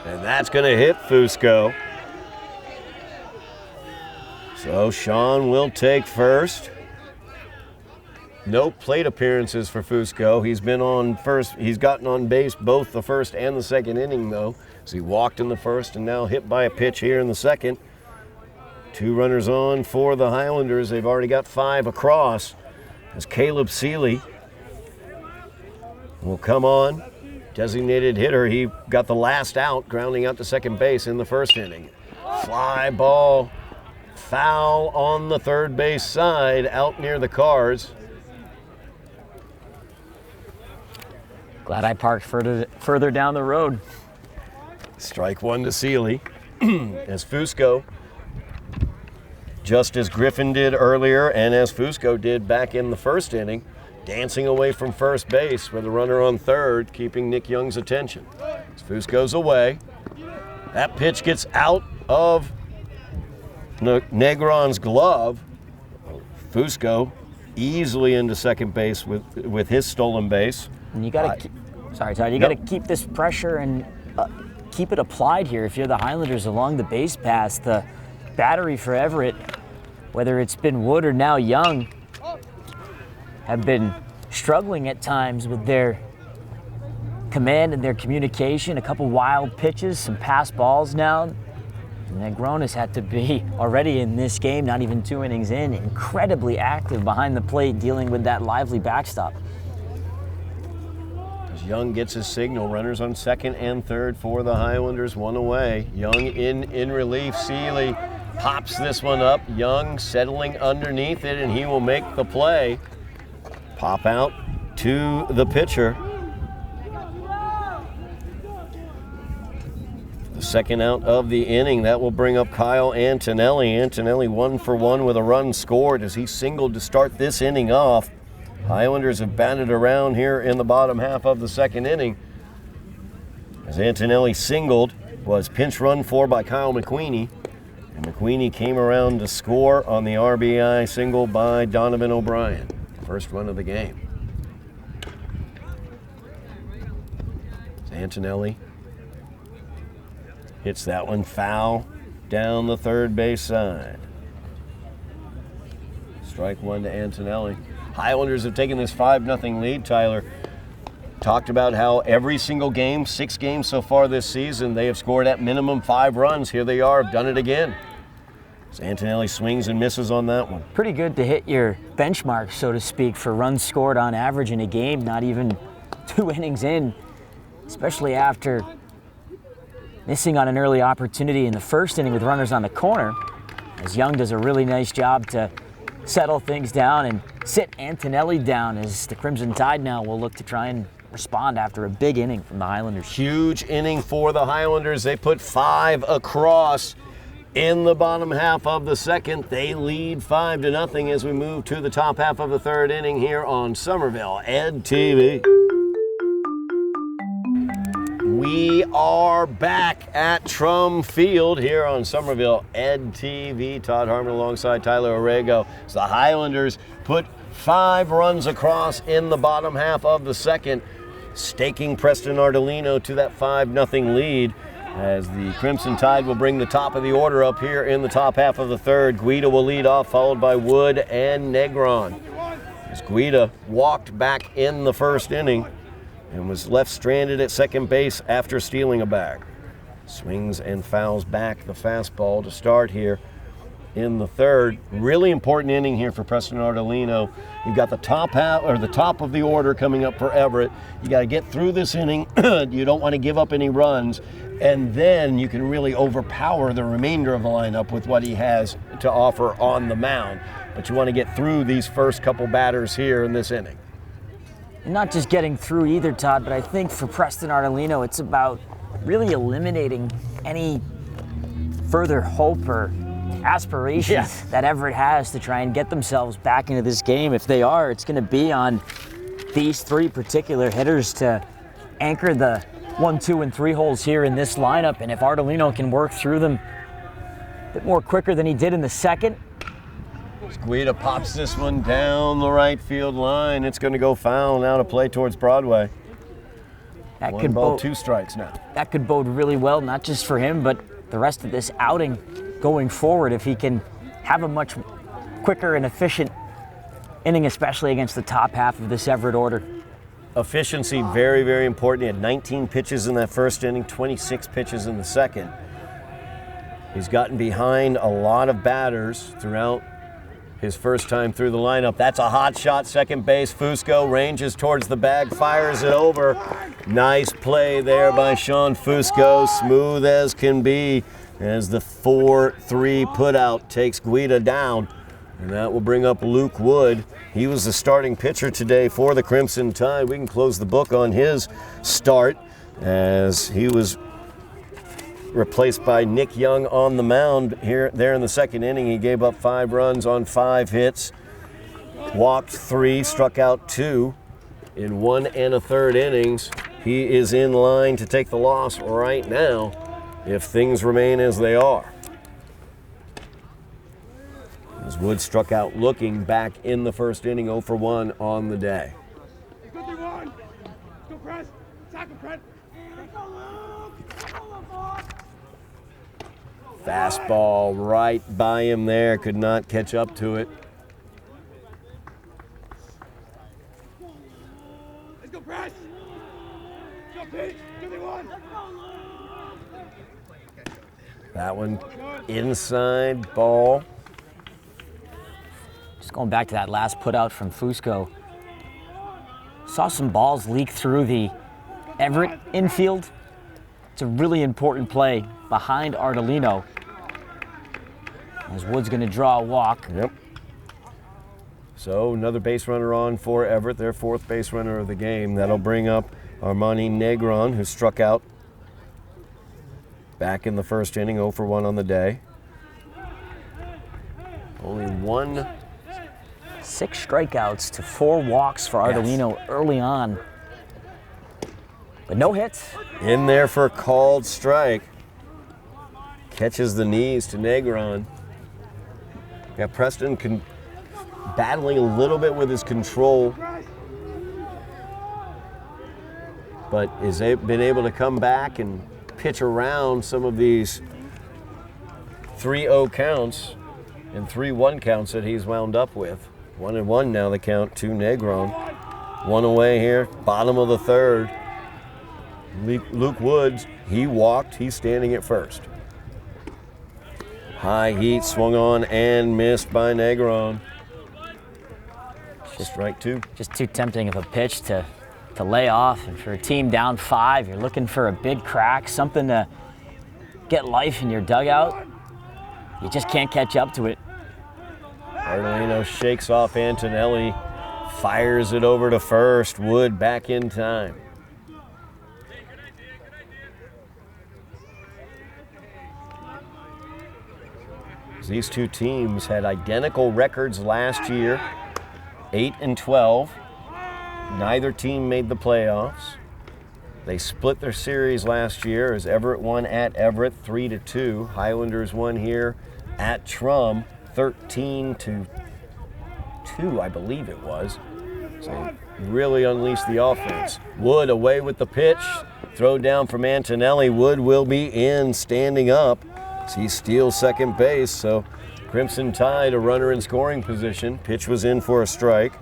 And that's going to hit Fusco. So Sean will take first. No plate appearances for Fusco. He's been on first. He's gotten on base both the first and the second inning, though. So he walked in the first and now hit by a pitch here in the second. 2 runners on for the Highlanders. They've already got 5 across. As Caleb Seeley will come on. Designated hitter. He got the last out, grounding out to second base in the first inning. Fly ball, foul on the third base side, out near the cars. Glad I parked further down the road. Strike one to Seeley. As Fusco, just as Griffin did earlier and as Fusco did back in the first inning, dancing away from first base with a runner on third, keeping Nick Young's attention. As Fusco's away, that pitch gets out of Negron's glove. Fusco easily into second base with his stolen base. And you got to, sorry, Todd, you got to keep this pressure and keep it applied here. If you're the Highlanders along the base pass, the battery for Everett, whether it's been Wood or now Young, have been struggling at times with their command and their communication. A couple wild pitches, some pass balls now. Negron has had to be already in this game, not even 2 innings in, incredibly active behind the plate, dealing with that lively backstop. As Young gets his signal, runners on second and third for the Highlanders, 1 away. Young in relief. Seeley pops this one up. Young settling underneath it, and he will make the play. Pop out to the pitcher. The second out of the inning, that will bring up Kyle Antonelli. Antonelli 1 for 1 with a run scored as he singled to start this inning off. Highlanders have batted around here in the bottom half of the second inning. As Antonelli singled, was pinch run for by Kyle McQueenie. And McQueenie came around to score on the RBI single by Donovan O'Brien. First run of the game. Antonelli hits that one foul down the third base side. Strike one to Antonelli. Highlanders have taken this 5-0 lead. Tyler talked about how every single game, 6 games so far this season, they have scored at minimum 5 runs. Here they are, have done it again. Antonelli swings and misses on that one. Pretty good to hit your benchmark, so to speak, for runs scored on average in a game, not even 2 innings in, especially after missing on an early opportunity in the first inning with runners on the corner, as Young does a really nice job to settle things down and sit Antonelli down, as the Crimson Tide now will look to try and respond after a big inning from the Highlanders. Huge inning for the Highlanders. They put 5 across in the bottom half of the second. They lead 5-0 as we move to the top half of the third inning here on Somerville Ed TV. We are back at Trum Field here on Somerville Ed TV. Todd Harmon alongside Tyler Aragao. So the Highlanders put 5 runs across in the bottom half of the second, staking Preston Ardolino to that 5-0 lead. As the Crimson Tide will bring the top of the order up here in the top half of the third. Guida will lead off, followed by Wood and Negron. As Guida walked back in the first inning and was left stranded at second base after stealing a bag. Swings and fouls back the fastball to start here in the third. Really important inning here for Preston Ardolino. You've got the top half or the top of the order coming up for Everett. You got to get through this inning. You don't want to give up any runs, and then you can really overpower the remainder of the lineup with what he has to offer on the mound. But you want to get through these first couple batters here in this inning. Not just getting through either, Todd, but I think for Preston Ardolino, it's about really eliminating any further hope or aspirations that Everett has to try and get themselves back into this game. If they are, it's going to be on these three particular hitters to anchor the 1, 2, and 3 holes here in this lineup. And if Ardolino can work through them a bit more quicker than he did in the second. Guida pops this one down the right field line. It's going to go foul now to play towards Broadway. That 1 could ball, bode, 2 strikes now. That could bode really well, not just for him, but the rest of this outing going forward, if he can have a much quicker and efficient inning, especially against the top half of this Everett order. Efficiency, very, very important. He had 19 pitches in that first inning, 26 pitches in the second. He's gotten behind a lot of batters throughout his first time through the lineup. That's a hot shot, second base. Fusco ranges towards the bag, fires it over. Nice play there by Sean Fusco, smooth as can be, as the 4-3 putout takes Guida down. And that will bring up Luke Wood. He was the starting pitcher today for the Crimson Tide. We can close the book on his start, as he was replaced by Nick Young on the mound there in the second inning. He gave up 5 runs on 5 hits, walked 3, struck out 2 in 1 1/3 innings. He is in line to take the loss right now if things remain as they are. As Wood struck out looking back in the first inning, 0 for 1 on the day. Fastball right by him there, could not catch up to it. Let's go, press. Go, pitch. Give me one. That one inside ball. Just going back to that last put out from Fusco. Saw some balls leak through the Everett infield. It's a really important play behind Ardolino, as Wood's going to draw a walk. Yep. So another base runner on for Everett, their 4th base runner of the game. That'll bring up Armani Negron, who struck out back in the first inning, 0 for 1 on the day. Only 6 strikeouts to 4 walks for Ardolino early on. But no hits. In there for a called strike. Catches the knees to Negron. Yeah, Preston battling a little bit with his control, but has been able to come back and pitch around some of these 3-0 counts and 3-1 counts that he's wound up with. 1-1 now the count to Negron. 1 away here, bottom of the third. Luke Woods, he walked, he's standing at first. High heat, swung on and missed by Negron. Strike 2. Just too tempting of a pitch to lay off. And for a team down 5, you're looking for a big crack, something to get life in your dugout. You just can't catch up to it. Ardolino shakes off Antonelli, fires it over to first. Wood back in time. These two teams had identical records last year, 8-12. Neither team made the playoffs. They split their series last year as Everett won at Everett 3-2. Highlanders won here at Trum 13-2, I believe it was. So really unleashed the offense. Wood away with the pitch. Throw down from Antonelli. Wood will be in, standing up. He steals second base, so Crimson Tide a runner in scoring position. Pitch was in for a strike,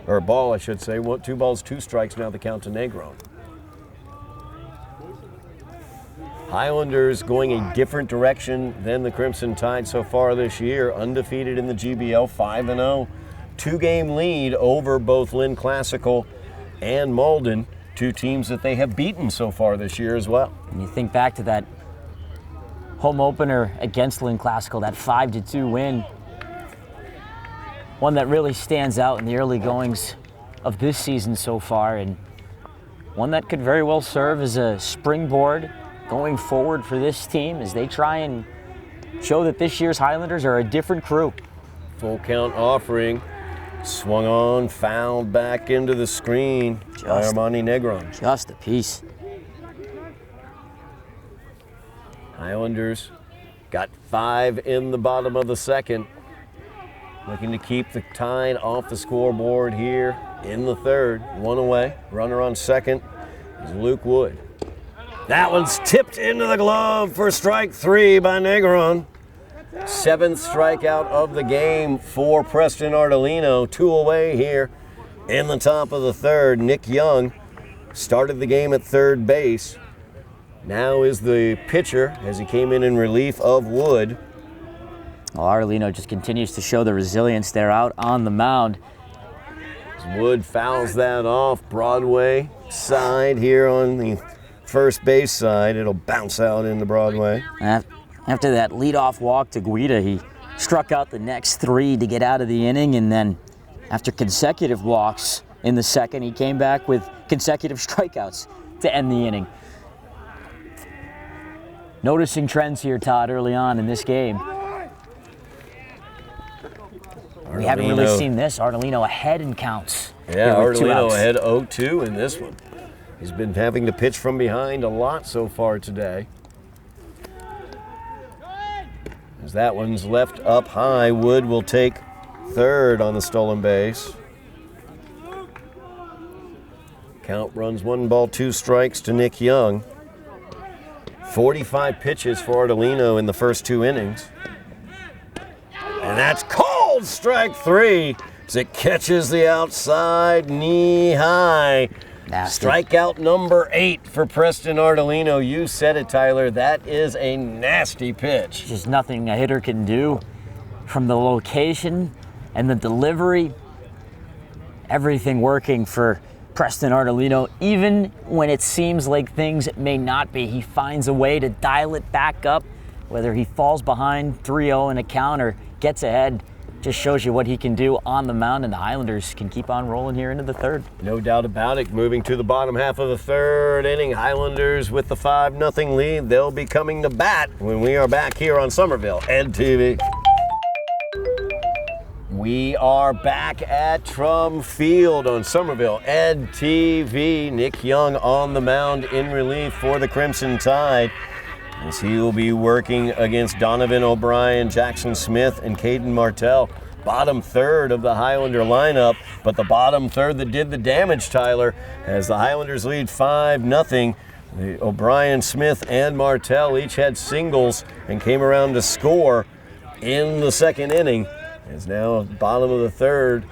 or a ball, I should say. 2 balls, 2 strikes. Now the count to Negron. Highlanders going a different direction than the Crimson Tide so far this year. Undefeated in the GBL, 5-0. 2-game lead over both Lynn Classical and Malden, two teams that they have beaten so far this year as well. And you think back to that home opener against Lynn Classical, that 5-2 win. One that really stands out in the early goings of this season so far, and one that could very well serve as a springboard going forward for this team as they try and show that this year's Highlanders are a different crew. Full count offering. Swung on, fouled back into the screen by Armani Negron. Just a piece. Highlanders got 5 in the bottom of the second. Looking to keep the Tide off the scoreboard here in the third. 1 away. Runner on second is Luke Wood. That one's tipped into the glove for strike 3 by Negron. 7th strikeout of the game for Preston Ardolino. 2 away here in the top of the third. Nick Young started the game at third base. Now is the pitcher as he came in relief of Wood. Well, Ardolino just continues to show the resilience there out on the mound. As Wood fouls that off Broadway side here on the first base side. It'll bounce out into Broadway. After that leadoff walk to Guida, he struck out the next 3 to get out of the inning, and then after consecutive walks in the second, he came back with consecutive strikeouts to end the inning. Noticing trends here, Todd, early on in this game. We haven't really seen this. Ardolino ahead in counts. Yeah, Ardolino ahead 0-2 in this one. He's been having to pitch from behind a lot so far today. As that one's left up high, Wood will take third on the stolen base. Count runs 1 ball, 2 strikes to Nick Young. 45 pitches for Ardolino in the first 2 innings. And that's called strike 3 as it catches the outside knee high. Nasty. Strikeout number 8 for Preston Ardolino. You said it, Tyler. That is a nasty pitch. Just nothing a hitter can do from the location and the delivery. Everything working for Preston Ardolino. Even when it seems like things may not be, he finds a way to dial it back up. Whether he falls behind 3-0 in a count or gets ahead, just shows you what he can do on the mound, and the Highlanders can keep on rolling here into the third. No doubt about it. Moving to the bottom half of the third inning, Highlanders with the 5-0 lead. They'll be coming to bat when we are back here on Somerville Ed TV. We are back at Trum Field on Somerville Ed TV. Nick Young on the mound in relief for the Crimson Tide, as he will be working against Donovan O'Brien, Jackson Smith, and Caden Martell. Bottom third of the Highlander lineup, but the bottom third that did the damage, Tyler, as the Highlanders lead 5-0. The O'Brien, Smith, and Martell each had singles and came around to score in the second inning. As now bottom of the third,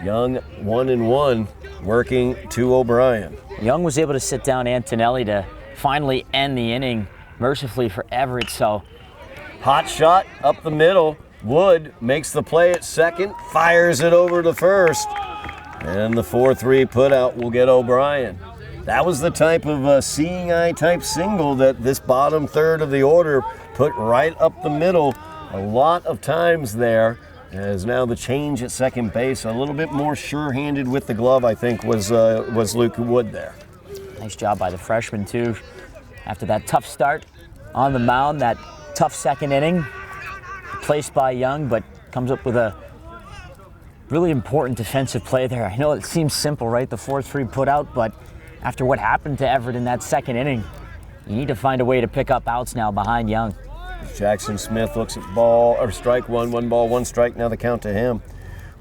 Young 1-1, working to O'Brien. Young was able to sit down Antonelli to finally end the inning, mercifully for Everett. So hot shot up the middle. Wood makes the play at second, fires it over to first, and the 4-3 putout will get O'Brien. That was the type of seeing eye type single that this bottom third of the order put right up the middle a lot of times there. As now the change at second base, a little bit more sure-handed with the glove, I think, was Luke Wood there. Nice job by the freshman too. After that tough start on the mound, that tough second inning, placed by Young, but comes up with a really important defensive play there. I know it seems simple, right? The 4-3 put out, but after what happened to Everett in that second inning, you need to find a way to pick up outs now behind Young. Jackson Smith looks at ball, or strike 1, 1 ball, 1 strike, now the count to him.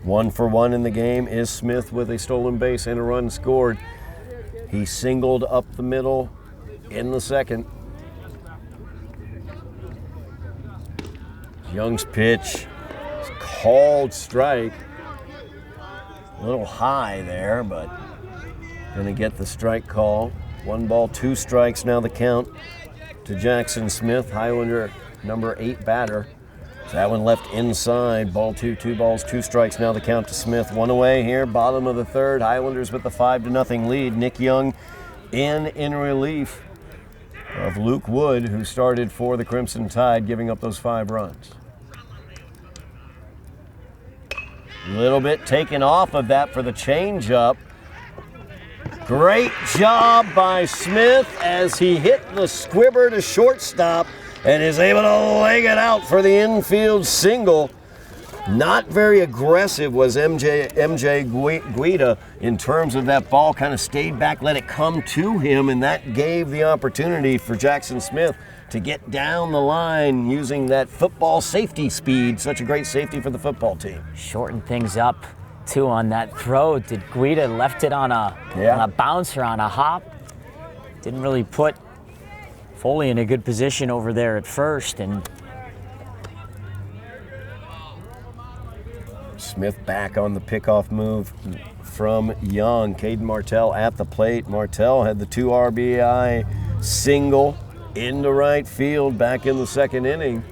1 for 1 in the game is Smith with a stolen base and a run scored. He singled up the middle in the second. Young's pitch is called strike. A little high there, but gonna get the strike call. 1 ball, 2 strikes, now the count to Jackson Smith, Highlander number 8 batter. So that one left inside. Ball 2, 2 balls, 2 strikes. Now the count to Smith. 1 away here, bottom of the third. Highlanders with the 5-0 lead. Nick Young in relief of Luke Wood, who started for the Crimson Tide, giving up those 5 runs. A little bit taken off of that for the changeup. Great job by Smith as he hit the squibber to shortstop and is able to leg it out for the infield single. Not very aggressive was MJ Guida in terms of that ball. Kind of stayed back, let it come to him, and that gave the opportunity for Jackson Smith to get down the line using that football safety speed. Such a great safety for the football team. Shortened things up too on that throw. Did Guida left it on a bounce or on a hop? Didn't really put Foley in a good position over there at first, and Smith back on the pickoff move from Young. Caden Martell at the plate. Martell had the 2 RBI single into right field back in the 2nd inning.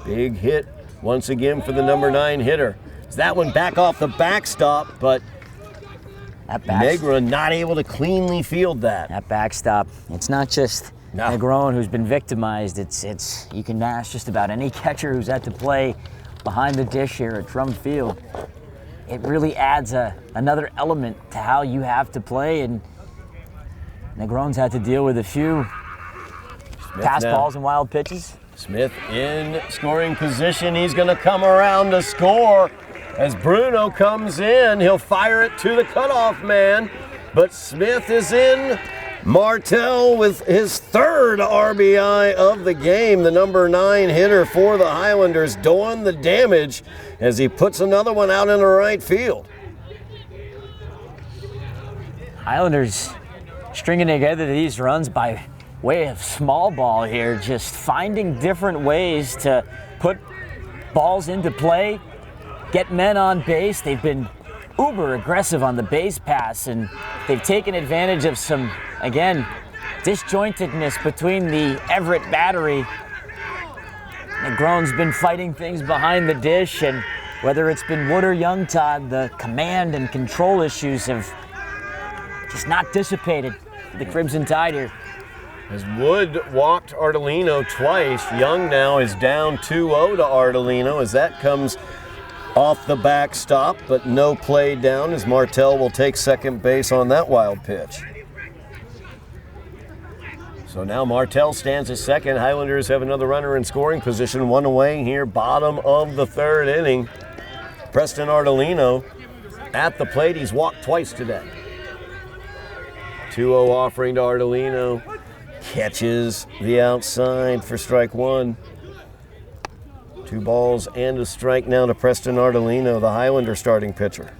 Big hit once again for the number 9 hitter. That one back off the backstop, but Negra not able to cleanly field that. That backstop, it's not just Negron who's been victimized. It's you can ask just about any catcher who's had to play behind the dish here at Drum Field. It really adds another element to how you have to play, and Negron's had to deal with a few pass balls and wild pitches. Smith in scoring position. He's going to come around to score. As Bruno comes in, he'll fire it to the cutoff man, but Smith is in. Martell with his 3rd RBI of the game, the number 9 hitter for the Highlanders, doing the damage as he puts another one out into right field. Highlanders stringing together these runs by way of small ball here, just finding different ways to put balls into play, get men on base. They've been uber aggressive on the base pass, and they've taken advantage of some, again, disjointedness between the Everett battery. Negron's been fighting things behind the dish, and whether it's been Wood or Young, Todd, the command and control issues have just not dissipated for the Crimson Tide here. As Wood walked Ardolino twice, Young now is down 2-0 to Ardolino as that comes off the backstop, but no play down as Martell will take second base on that wild pitch. So now Martell stands at second. Highlanders have another runner in scoring position, 1 away here, bottom of the 3rd inning. Preston Ardolino at the plate. He's walked twice today. 2-0 offering to Ardolino. Catches the outside for strike 1. 2 balls and a strike now to Preston Ardolino, the Highlander starting pitcher.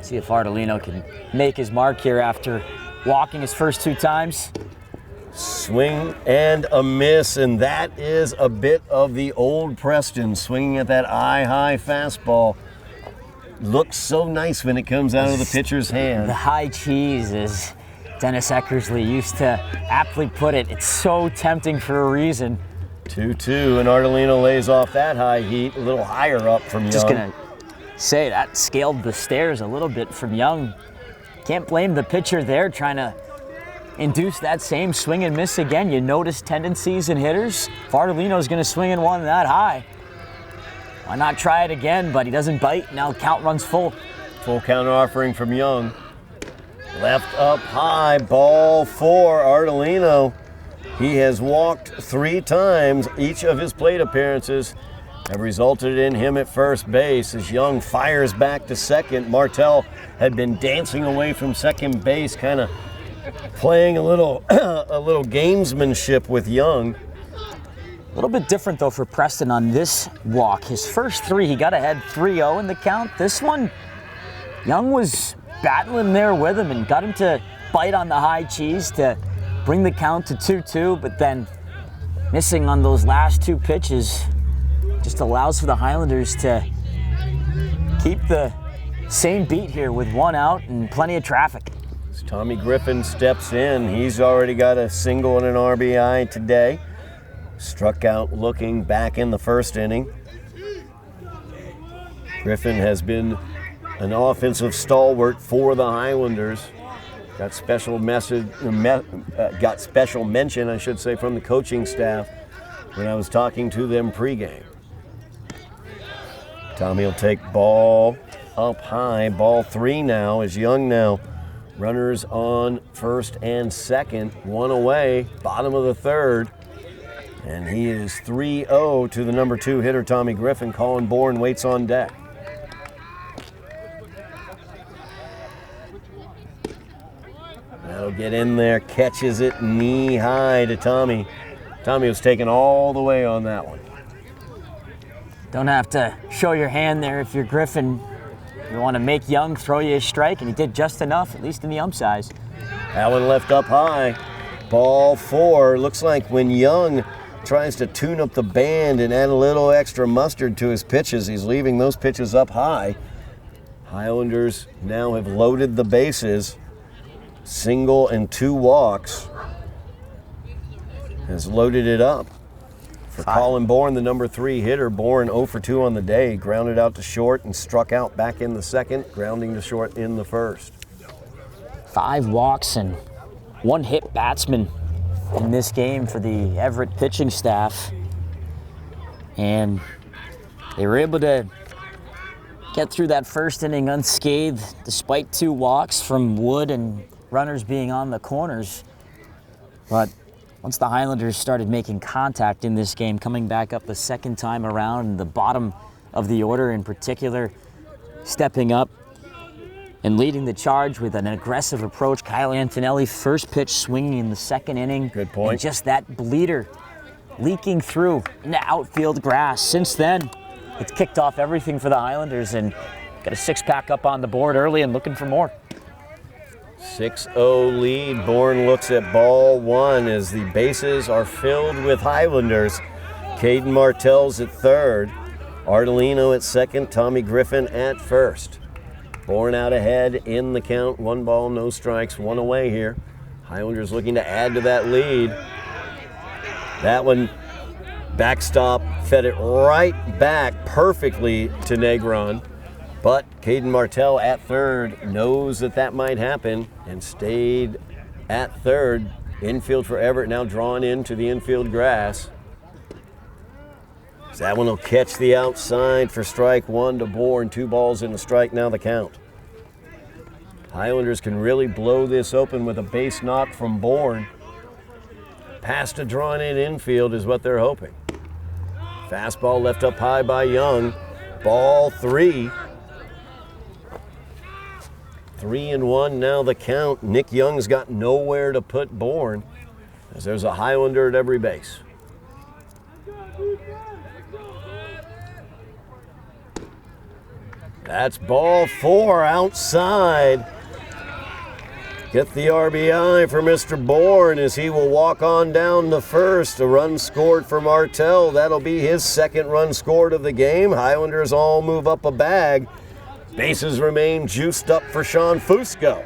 See if Ardolino can make his mark here after walking his first 2 times. Swing and a miss, and that is a bit of the old Preston, swinging at that eye-high fastball. Looks so nice when it comes out of the pitcher's hand. The high cheese, as Dennis Eckersley used to aptly put it. It's so tempting for a reason. 2-2, and Ardolino lays off that high heat, a little higher up from Young. Just gonna say that scaled the stairs a little bit from Young. Can't blame the pitcher there trying to induce that same swing and miss again. You notice tendencies in hitters. If Ardolino's gonna swing in one that high, why not try it again? But he doesn't bite. Now count runs full. Full counter offering from Young. Left up high, ball 4, Ardolino. He has walked 3 times. Each of his plate appearances have resulted in him at first base as Young fires back to second. Martell had been dancing away from second base, kind of playing a little gamesmanship with Young. A little bit different though for Preston on this walk. His first 3, he got ahead 3-0 in the count. This one, Young was battling there with him and got him to bite on the high cheese to bring the count to 2-2, but then missing on those last 2 pitches just allows for the Highlanders to keep the same beat here with 1 out and plenty of traffic. As Tommy Griffin steps in, he's already got a single and an RBI today. Struck out looking back in the first inning. Griffin has been an offensive stalwart for the Highlanders. Got special mention, I should say, from the coaching staff when I was talking to them pregame. Tommy will take ball up high. Ball 3 now is Young now. Runners on first and second, 1 away, bottom of the third. And he is 3-0 to the number 2 hitter, Tommy Griffin. Colin Bourne waits on deck. That'll get in there, catches it knee high to Tommy. Tommy was taken all the way on that one. Don't have to show your hand there if you're Griffin. You want to make Young throw you a strike, and he did just enough, at least in the ump size. That one left up high. Ball 4. Looks like when Young tries to tune up the band and add a little extra mustard to his pitches, he's leaving those pitches up high. Highlanders now have loaded the bases. Single and 2 walks. Has loaded it up. For Colin Bourne, the number 3 hitter, Bourne 0 for 2 on the day, grounded out to short and struck out back in the second, grounding to short in the first. 5 walks and 1 hit batsman in this game for the Everett pitching staff. And they were able to get through that first inning unscathed despite 2 walks from Wood and runners being on the corners. But once the Highlanders started making contact in this game, coming back up the second time around, the bottom of the order in particular, stepping up and leading the charge with an aggressive approach. Kyle Antonelli, first pitch swinging in the second inning. Good point. And just that bleeder leaking through into outfield grass. Since then, it's kicked off everything for the Highlanders and got a 6-pack up on the board early and looking for more. 6-0 lead. Bourne looks at ball 1 as the bases are filled with Highlanders. Caden Martell's at third. Ardolino at second. Tommy Griffin at first. Bourne out ahead in the count. 1 ball, no strikes, 1 away here. Highlanders looking to add to that lead. That one, backstop, fed it right back perfectly to Negron. But Caden Martell at third knows that might happen and stayed at third. Infield for Everett now drawn into the infield grass. So that one will catch the outside for strike 1 to Bourne. 2 balls and a strike now the count. Highlanders can really blow this open with a base knock from Bourne. Pass to drawn in infield is what they're hoping. Fastball left up high by Young. Ball 3. 3-1 now the count. Nick Young's got nowhere to put Bourne as there's a Highlander at every base. That's ball 4 outside. Get the RBI for Mr. Bourne as he will walk on down to first. A run scored for Martell. That'll be his 2nd run scored of the game. Highlanders all move up a bag. Bases remain juiced up for Sean Fusco.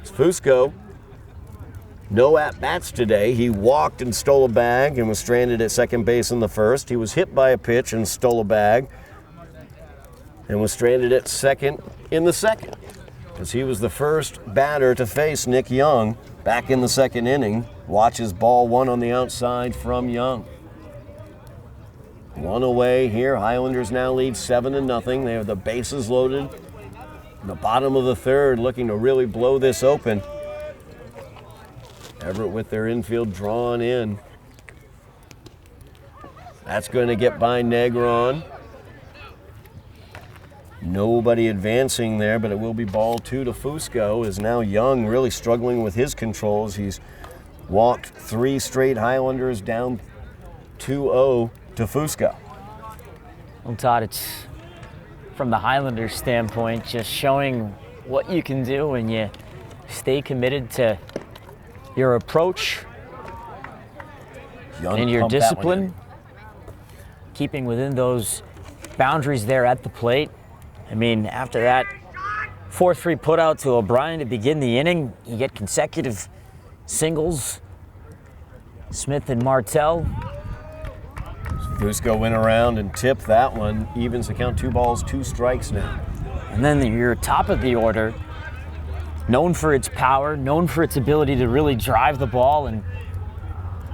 Fusco, no at-bats today. He walked and stole a bag and was stranded at second base in the first. He was hit by a pitch and stole a bag and was stranded at second in the second, as he was the first batter to face Nick Young back in the second inning. Watches ball 1 on the outside from Young. 1 away here. Highlanders now lead 7-0. They have the bases loaded. In the bottom of the third, looking to really blow this open. Everett with their infield drawn in. That's going to get by Negron. Nobody advancing there, but it will be ball 2 to Fusco, as now Young really struggling with his controls. He's walked 3 straight Highlanders, down 2-0 to Fusco. Well, Todd, it's from the Highlanders' standpoint, just showing what you can do when you stay committed to your approach Young and your pumped that one discipline, in. keeping within those boundaries there at the plate. I mean, after that 4-3 putout to O'Brien to begin the inning. You get consecutive singles. Smith and Martell. Fusco went around and tipped that one. Evens the count, 2 balls, 2 strikes now. And then your top of the order, known for its power, known for its ability to really drive the ball and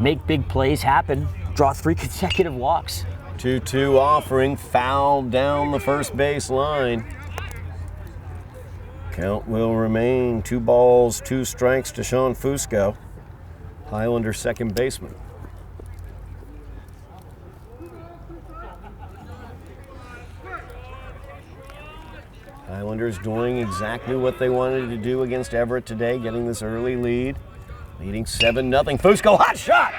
make big plays happen, draw 3 consecutive walks. 2-2 offering, foul down the first base line. Count will remain 2 balls, 2 strikes to Sean Fusco, Highlander second baseman. Highlanders doing exactly what they wanted to do against Everett today, getting this early lead. Leading 7-0. Fusco, hot shot!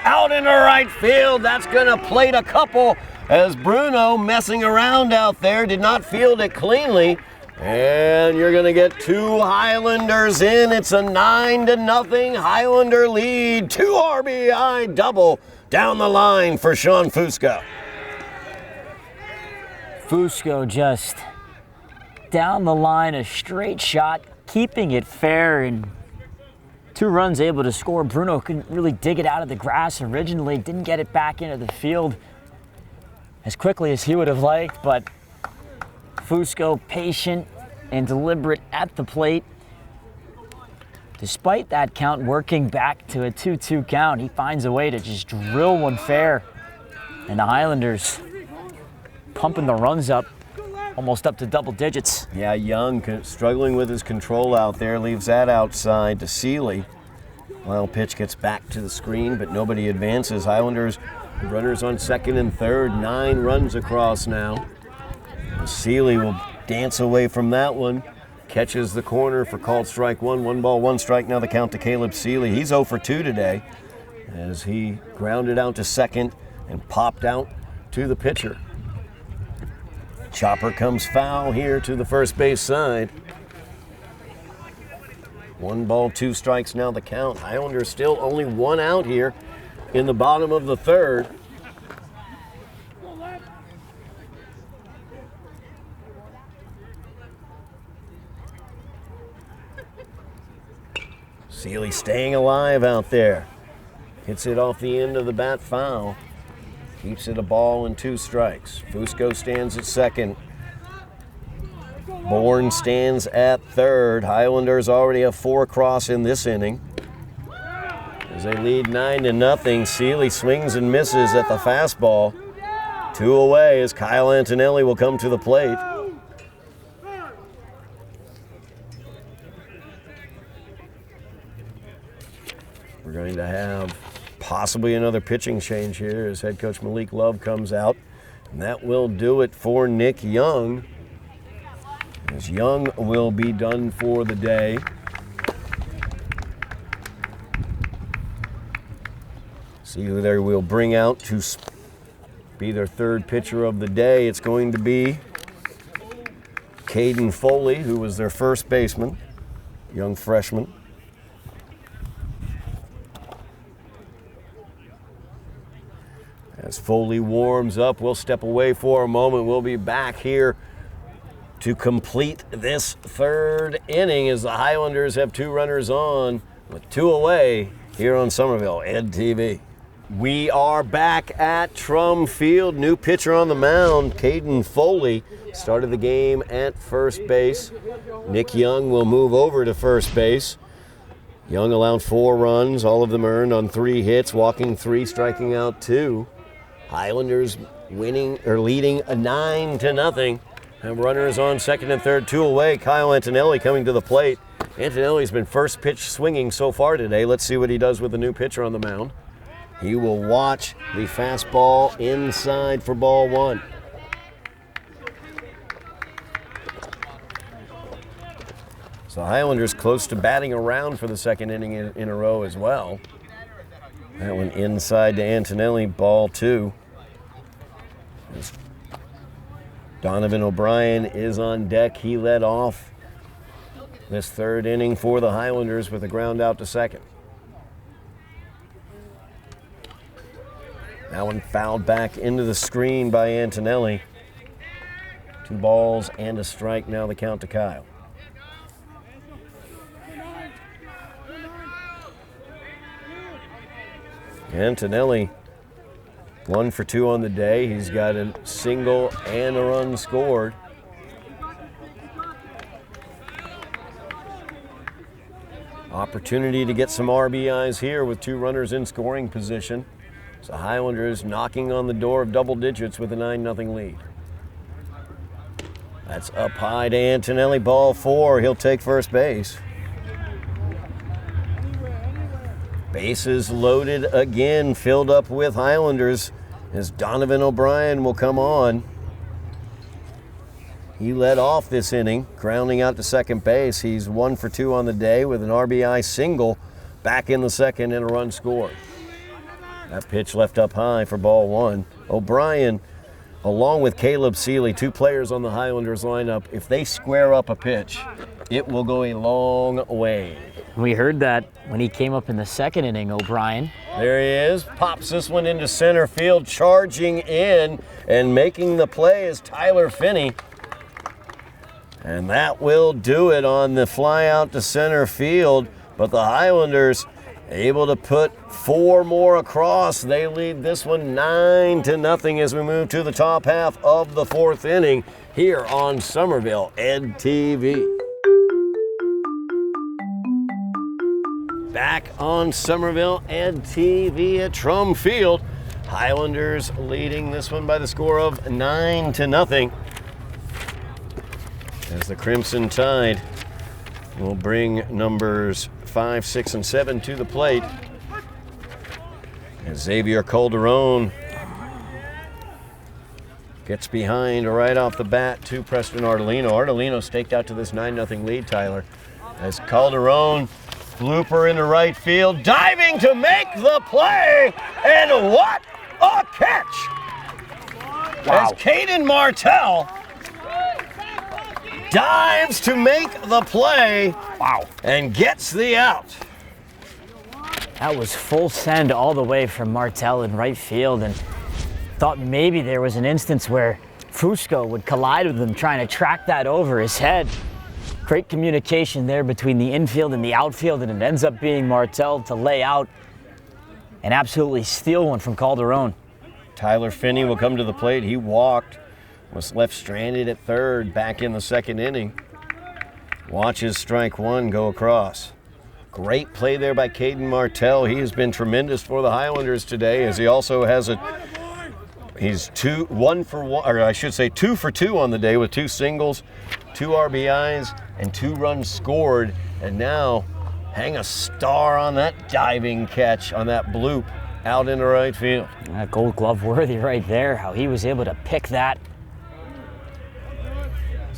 Out into right field. That's going to plate a couple as Bruno, messing around out there, did not field it cleanly. And you're going to get 2 Highlanders in. It's a 9-0 Highlander lead. 2 RBI double down the line for Sean Fusco. Fusco just down the line, a straight shot, keeping it fair, and 2 runs able to score. Bruno couldn't really dig it out of the grass originally, didn't get it back into the field as quickly as he would have liked, but Fusco patient and deliberate at the plate. Despite that count working back to a 2-2 count, he finds a way to just drill one fair, and the Highlanders pumping the runs up, almost up to double digits. Yeah, Young struggling with his control out there, leaves that outside to Seeley. Wild pitch gets back to the screen, but nobody advances. Highlanders runners on second and third, 9 runs across now. Seeley will dance away from that one. Catches the corner for called strike 1. 1 ball, 1 strike now the count to Caleb Seeley. He's 0 for 2 today as he grounded out to second and popped out to the pitcher. Chopper comes foul here to the first base side. 1 ball, 2 strikes now the count. Highlanders still only 1 out here in the bottom of the third. Seeley staying alive out there. Hits it off the end of the bat foul. Keeps it a ball and 2 strikes. Fusco stands at second. Bourne stands at third. Highlanders already have 4 across in this inning. As they lead 9-0, Seeley swings and misses at the fastball. 2 away as Kyle Antonelli will come to the plate. We're going to have possibly another pitching change here as head coach Malik Love comes out. And that will do it for Nick Young, as Young will be done for the day. See who they will bring out to be their 3rd pitcher of the day. It's going to be Caden Foley, who was their first baseman, young freshman. As Foley warms up, we'll step away for a moment. We'll be back here to complete this 3rd inning as the Highlanders have 2 runners on with 2 away here on Somerville Ed TV. We are back at Trum Field. New pitcher on the mound, Caden Foley, started the game at first base. Nick Young will move over to first base. Young allowed 4 runs, all of them earned on 3 hits, walking 3, striking out 2. Highlanders leading a 9-0. Have runners on second and third, 2 away. Kyle Antonelli coming to the plate. Antonelli's been first pitch swinging so far today. Let's see what he does with the new pitcher on the mound. He will watch the fastball inside for ball 1. So Highlanders close to batting around for the 2nd inning in a row as well. That one inside to Antonelli, ball 2. Donovan O'Brien is on deck. He led off this 3rd inning for the Highlanders with a ground out to second. That one fouled back into the screen by Antonelli. 2 balls and a strike, now the count to Kyle. Antonelli, 1 for 2 on the day. He's got a single and a run scored. Opportunity to get some RBIs here with 2 runners in scoring position. So Highlanders knocking on the door of double digits with a 9-0 lead. That's up high to Antonelli, ball 4. He'll take first base. Bases loaded again, filled up with Highlanders as Donovan O'Brien will come on. He led off this inning, grounding out to second base. He's 1 for 2 on the day with an RBI single back in the second and a run scored. That pitch left up high for ball 1. O'Brien, along with Caleb Seeley, 2 players on the Highlanders lineup, if they square up a pitch, it will go a long way. We heard that when he came up in the second inning, O'Brien. There he is, pops this one into center field, charging in and making the play is Tyler Finney. And that will do it on the fly out to center field, but the Highlanders able to put 4 more across. They lead this one 9-0 as we move to the top half of the 4th inning here on Somerville Ed TV. Back on Somerville Ed TV at Trum Field. Highlanders leading this one by the score of 9-0. As the Crimson Tide will bring numbers 5, 6, and 7 to the plate. And Xavier Calderon gets behind right off the bat to Preston Ardolino. Ardolino staked out to this 9-0 lead, Tyler. As Calderon, blooper into right field, diving to make the play, and what a catch! Wow. As Caden Martell dives to make the play. Wow. And gets the out. That was full send all the way from Martell in right field, and thought maybe there was an instance where Fusco would collide with him trying to track that over his head. Great communication there between the infield and the outfield, and it ends up being Martell to lay out and absolutely steal one from Calderon. Tyler Finney will come to the plate. He walked. Was left stranded at third back in the second inning. Watches strike 1 go across. Great play there by Caden Martell. He has been tremendous for the Highlanders today, as he also has he's 2 for 2 on the day with 2 singles, 2 RBIs, and 2 runs scored. And now hang a star on that diving catch on that bloop out into right field. Gold Glove worthy right there, how he was able to pick that.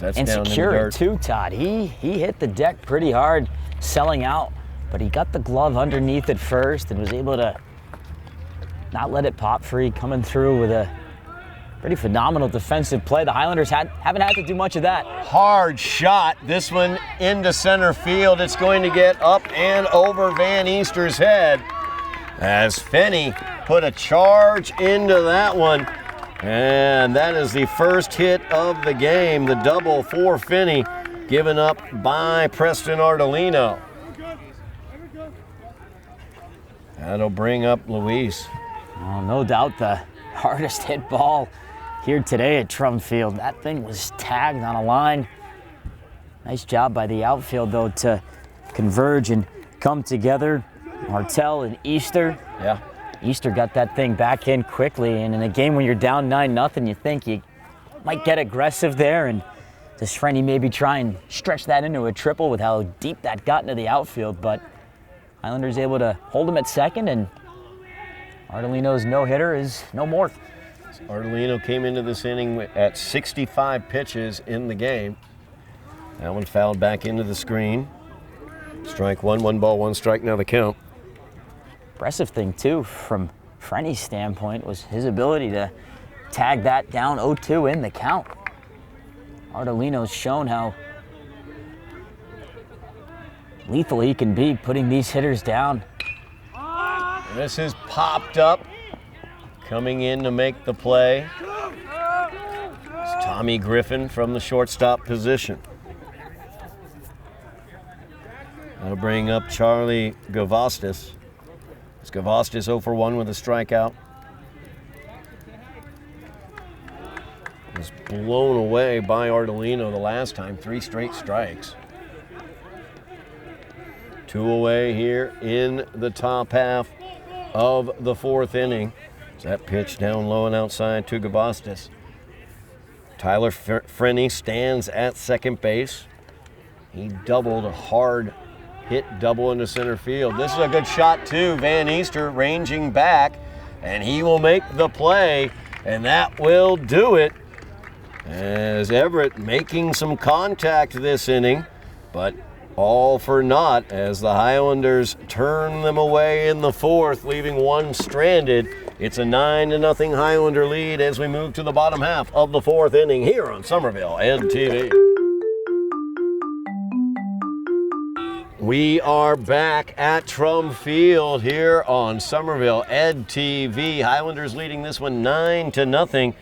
That's and down secure in the it too, Todd. He hit the deck pretty hard, selling out, but he got the glove underneath it first and was able to not let it pop free, coming through with a pretty phenomenal defensive play. The Highlanders haven't had to do much of that. Hard shot. This one into center field. It's going to get up and over Van Easter's head as Finney put a charge into that one. And that is the first hit of the game, the double for Finney, given up by Preston Ardolino. That'll bring up Luis. Oh, no doubt the hardest hit ball here today at Trum Field. That thing was tagged on a line. Nice job by the outfield, though, to converge and come together. Martell and Easter. Yeah. Easter got that thing back in quickly, and in a game when you're down 9-0, you think you might get aggressive there, and does Frenny maybe try and stretch that into a triple with how deep that got into the outfield, but Highlanders able to hold him at second, and Ardolino's no-hitter is no more. Ardolino came into this inning at 65 pitches in the game. That one fouled back into the screen. Strike 1, 1 ball, 1 strike, now the count. Impressive thing, too, from Frenny's standpoint, was his ability to tag that down 0-2 in the count. Ardolino's shown how lethal he can be putting these hitters down. This is popped up. Coming in to make the play. It's Tommy Griffin from the shortstop position. That'll bring up Charlie Gavastis. Skavostis 0 for 1 with a strikeout. Was blown away by Ardolino the last time, 3 straight strikes. 2 away here in the top half of the 4th inning. That pitch down low and outside to Skavostis. Tyler Frenney stands at second base. He doubled a hard hit double into center field. This is a good shot too. Van Easter ranging back, and he will make the play, and that will do it. As Everett making some contact this inning, but all for naught as the Highlanders turn them away in the 4th, leaving one stranded. It's a 9-0 Highlander lead as we move to the bottom half of the 4th inning here on Somerville EdTV. We are back at Trum Field here on Somerville EdTV. Highlanders leading this one 9-0.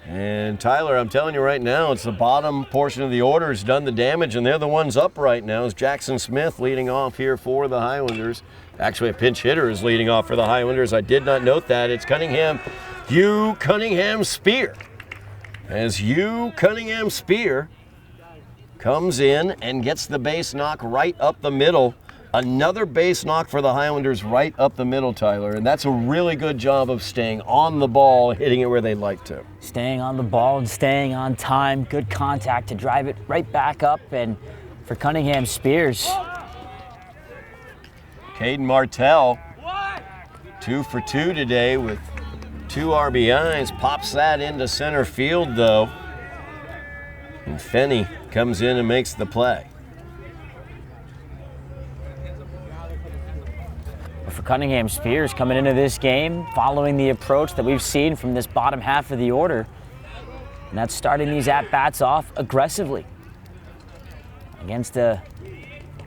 And Tyler, I'm telling you right now, it's the bottom portion of the order has done the damage, and they're the ones up right now. It's Jackson Smith leading off here for the Highlanders. Actually, a pinch hitter is leading off for the Highlanders. I did not note that. It's Hugh Cunningham Spear. As Hugh Cunningham Spear comes in and gets the base knock right up the middle. Another base knock for the Highlanders right up the middle, Tyler, and that's a really good job of staying on the ball, hitting it where they'd like to. Staying on the ball and staying on time. Good contact to drive it right back up, and for Cunningham Spears. Caden Martell, 2 for 2 today with 2 RBIs. Pops that into center field, though. And Fenney comes in and makes the play. For Cunningham Spears coming into this game, following the approach that we've seen from this bottom half of the order, and that's starting these at-bats off aggressively against the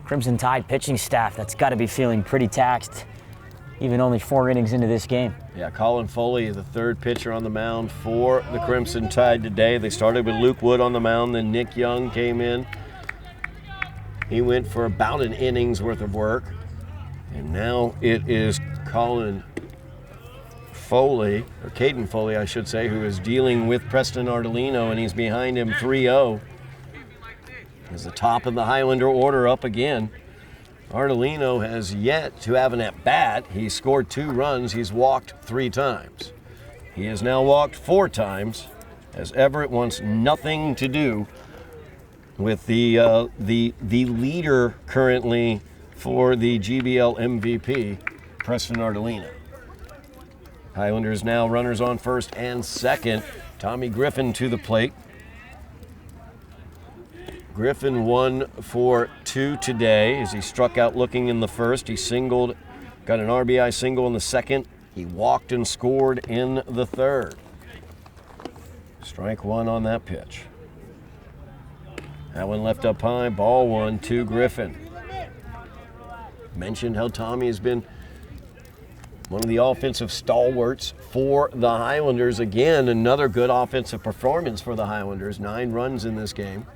Crimson Tide pitching staff that's got to be feeling pretty taxed, even only 4 innings into this game. Yeah, Colin Foley is the 3rd pitcher on the mound for the Crimson Tide today. They started with Luke Wood on the mound, then Nick Young came in. He went for about an inning's worth of work. And now it is Colin Foley, or Caden Foley, I should say, who is dealing with Preston Ardolino, and he's behind him 3-0. As the top of the Highlander order up again. Ardolino has yet to have an at-bat. He scored 2 runs. He's walked 3 times. He has now walked 4 times, as Everett wants nothing to do with the leader currently for the GBL MVP, Preston Ardolino. Highlanders now runners on first and second. Tommy Griffin to the plate. Griffin 1 for 2 today as he struck out looking in the first. He singled, got an RBI single in the second. He walked and scored in the 3rd. Strike 1 on that pitch. That one left up high, ball 1 to Griffin. Mentioned how Tommy has been one of the offensive stalwarts for the Highlanders. Again, another good offensive performance for the Highlanders. 9 runs in this game.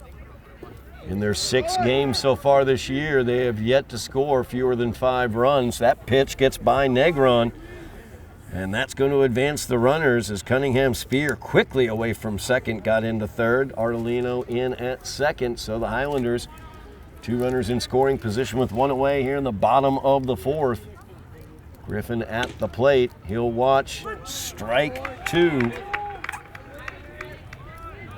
In their 6 games so far this year, they have yet to score fewer than 5 runs. That pitch gets by Negron, and that's going to advance the runners as Cunningham Spear quickly away from second got into 3rd. Ardolino in at second, so the Highlanders 2 runners in scoring position with 1 away here in the bottom of the 4th. Griffin at the plate. He'll watch strike 2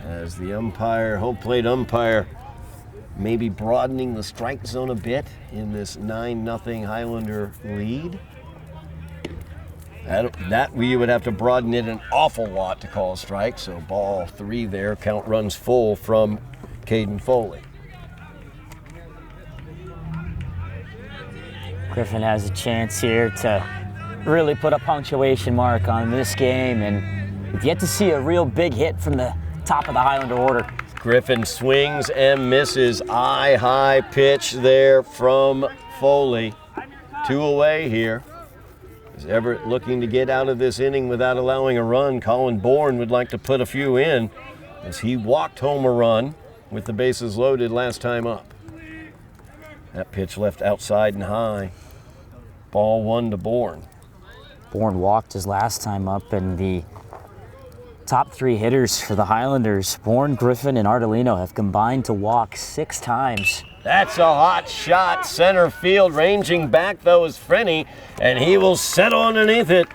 as the umpire, home plate umpire, maybe broadening the strike zone a bit in this 9-0 Highlander lead. That we would have to broaden it an awful lot to call a strike, so ball 3 there. Count runs full from Caden Foley. Griffin has a chance here to really put a punctuation mark on this game, and we've yet to see a real big hit from the top of the Highlander order. Griffin swings and misses. High pitch there from Foley. 2 away here. As Everett looking to get out of this inning without allowing a run. Colin Bourne would like to put a few in as he walked home a run with the bases loaded last time up. That pitch left outside and high. Ball 1 to Bourne. Bourne walked his last time up, and the top 3 hitters for the Highlanders, Bourne, Griffin, and Ardolino, have combined to walk 6 times. That's a hot shot, center field. Ranging back, though, is Frenny, and he will set underneath it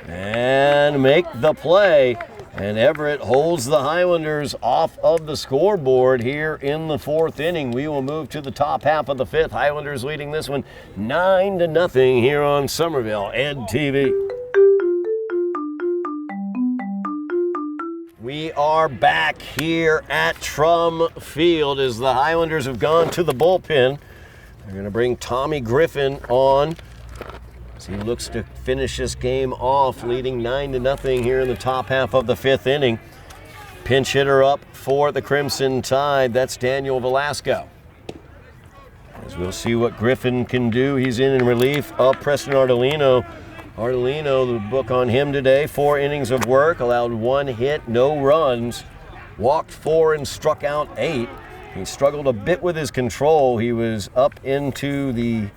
and make the play. And Everett holds the Highlanders off of the scoreboard here in the 4th inning. We will move to the top half of the 5th. Highlanders leading this one 9-0 here on Somerville Ed TV. We are back here at Trum Field as the Highlanders have gone to the bullpen. They're going to bring Tommy Griffin on as he looks to finish this game off, leading 9-0 here in the top half of the 5th inning. Pinch hitter up for the Crimson Tide, that's Daniel Velasco. As we'll see what Griffin can do, he's in relief of Preston Ardolino. Ardolino, the book on him today, 4 innings of work, allowed 1 hit, no runs, walked 4 and struck out 8. He struggled a bit with his control. He was up into the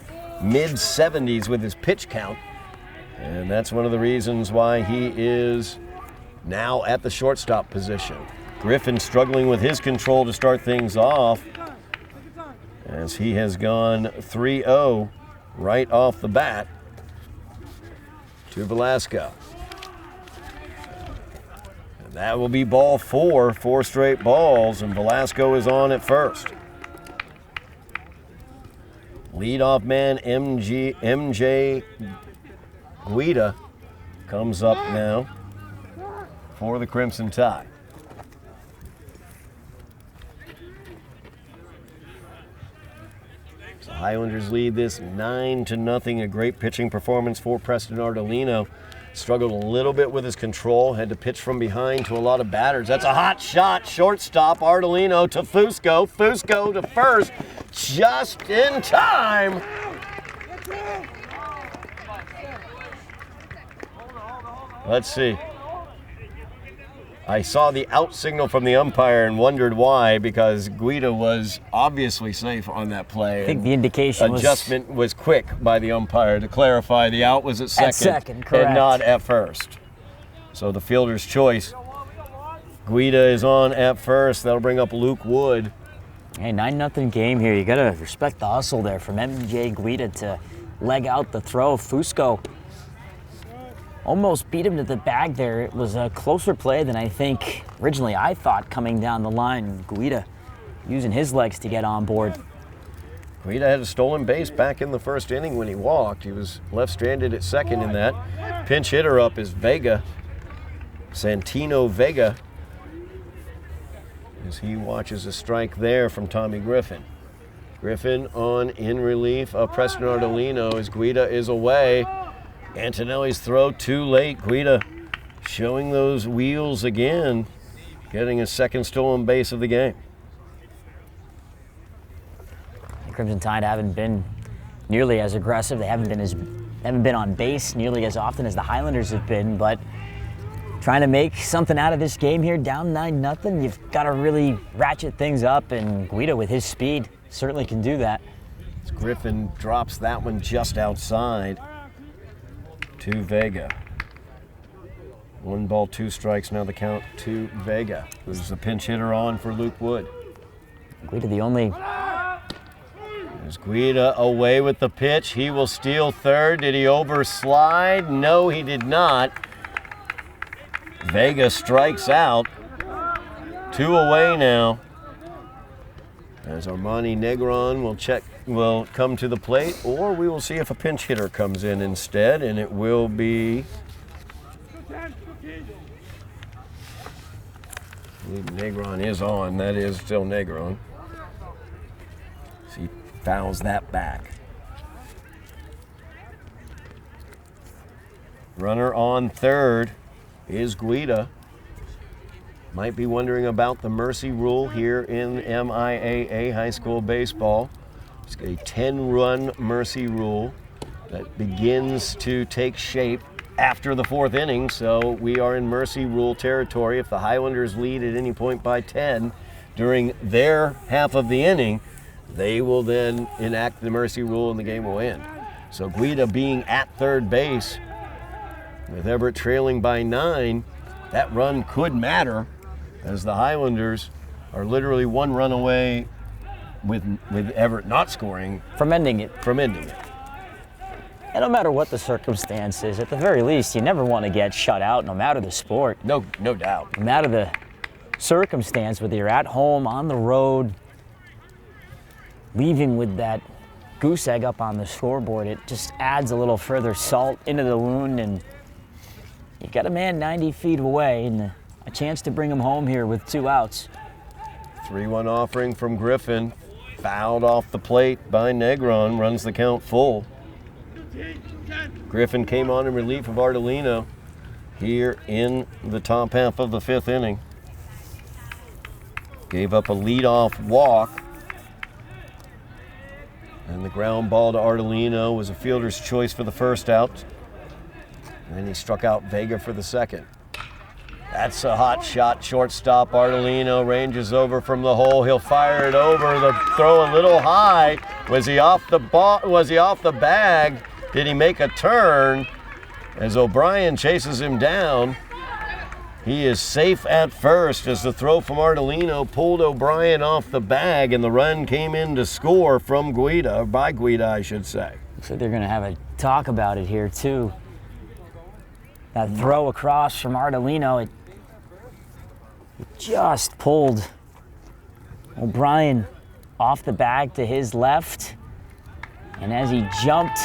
mid-70s with his pitch count, and that's one of the reasons why he is now at the shortstop position. Griffin struggling with his control to start things off as he has gone 3-0 right off the bat to Velasco. And that will be ball 4, 4 straight balls, and Velasco is on at first. Leadoff man MJ Guida comes up now for the Crimson Tide. So Highlanders lead this 9-0. A great pitching performance for Preston Ardolino. Struggled a little bit with his control, had to pitch from behind to a lot of batters. That's a hot shot, shortstop, Ardolino to Fusco. Fusco to first, just in time. Let's see. I saw the out signal from the umpire and wondered why, because Guida was obviously safe on that play. I think the indication adjustment was quick by the umpire to clarify the out was at second, correct, and not at first. So the fielder's choice. Guida is on at first. That'll bring up Luke Wood. Hey, 9-0 game here. You gotta respect the hustle there from MJ Guida to leg out the throw. Fusco almost beat him to the bag there. It was a closer play than I think originally I thought coming down the line. Guida using his legs to get on board. Guida had a stolen base back in the 1st inning when he walked. He was left stranded at second in that. Pinch hitter up is Vega, Santino Vega, as he watches a strike there from Tommy Griffin. Griffin on in relief of Preston Ardolino as Guida is away. Antonelli's throw too late. Guida showing those wheels again, getting a 2nd stolen base of the game. The Crimson Tide haven't been nearly as aggressive. They haven't been on base nearly as often as the Highlanders have been, but trying to make something out of this game here, down 9-0. You've got to really ratchet things up, and Guida with his speed certainly can do that. As Griffin drops that one just outside to Vega. 1 ball, 2 strikes, now the count to Vega, who's the pinch hitter on for Luke Wood. Guida the only... There's Guida away with the pitch. He will steal third. Did he overslide? No, he did not. Vega strikes out. 2 away now. As Armani Negron will come to the plate, or we will see if a pinch hitter comes in instead, and it will be... Negron is on. That is still Negron. So he fouls that back. Runner on third is Guida. Might be wondering about the mercy rule here in MIAA high school baseball. It's a 10-run mercy rule that begins to take shape after the 4th inning, so we are in mercy rule territory. If the Highlanders lead at any point by 10 during their half of the inning, they will then enact the mercy rule and the game will end. So Guida being at third base With Everett trailing by 9, that run could matter, as the Highlanders are literally one run away with Everett not scoring From ending it. And no matter what the circumstances, at the very least, you never want to get shut out, no matter the sport. No doubt. No matter the circumstance, whether you're at home, on the road, leaving with that goose egg up on the scoreboard, it just adds a little further salt into the wound, and you got a man 90 feet away and a chance to bring him home here with 2 outs. 3-1 offering from Griffin, fouled off the plate by Negron, runs the count full. Griffin came on in relief of Ardolino here in the top half of the 5th inning. Gave up a leadoff walk, and the ground ball to Ardolino was a fielder's choice for the first out. And then he struck out Vega for the second. That's a hot shot, shortstop. Ardolino ranges over from the hole. He'll fire it over. The throw a little high. Was he off the ball? Was he off the bag? Did he make a turn? As O'Brien chases him down, he is safe at first as the throw from Ardolino pulled O'Brien off the bag, and the run came in to score from Guida, by Guida, I should say. So they're going to have a talk about it here, too. That throw across from Ardolino, it just pulled O'Brien off the bag to his left. And as he jumped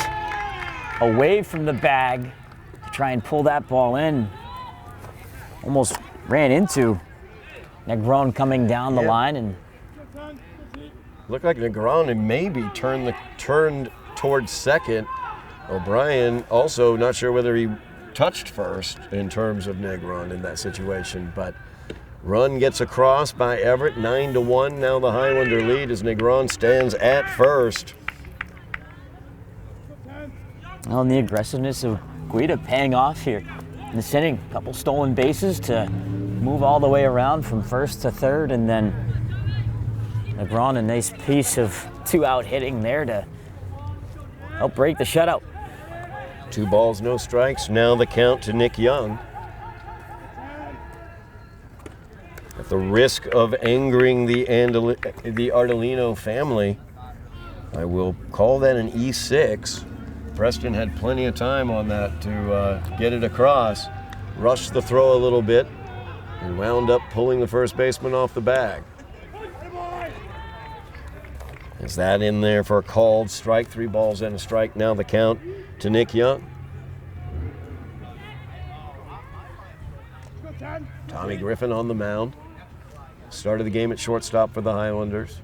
away from the bag to try and pull that ball in, almost ran into Negron coming down the line, and looked like Negron maybe turned towards second. O'Brien also not sure whether he touched first in terms of Negron in that situation, but run gets across by Everett, 9-1. Now the Highlander lead as Negron stands at first. well, and the aggressiveness of Guida paying off here in this inning. A couple stolen bases to move all the way around from first to third, and then Negron, a nice piece of 2-out hitting there to help break the shutout. 2 balls, no strikes. Now the count to Nick Young. At the risk of angering the Ardolino family, I will call that an E6. Preston had plenty of time on that to get it across. Rushed the throw a little bit and wound up pulling the first baseman off the bag. Is that in there for a called strike? 3 balls and a strike. Now the count to Nick Young. Tommy Griffin on the mound. Started the game at shortstop for the Highlanders.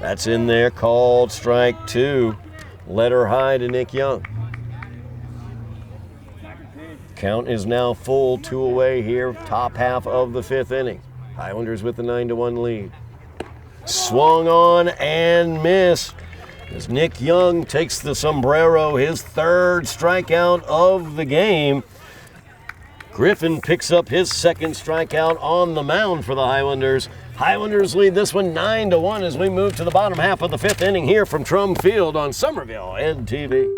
That's in there, called strike 2. Letter high to Nick Young. Count is now full, 2 away here, top half of the 5th inning. Highlanders with the 9-1 lead. Swung on and missed as Nick Young takes the sombrero, his 3rd strikeout of the game. Griffin picks up his 2nd strikeout on the mound for the Highlanders. Highlanders lead this one 9-1 as we move to the bottom half of the 5th inning here from Trum Field on Somerville EdTV.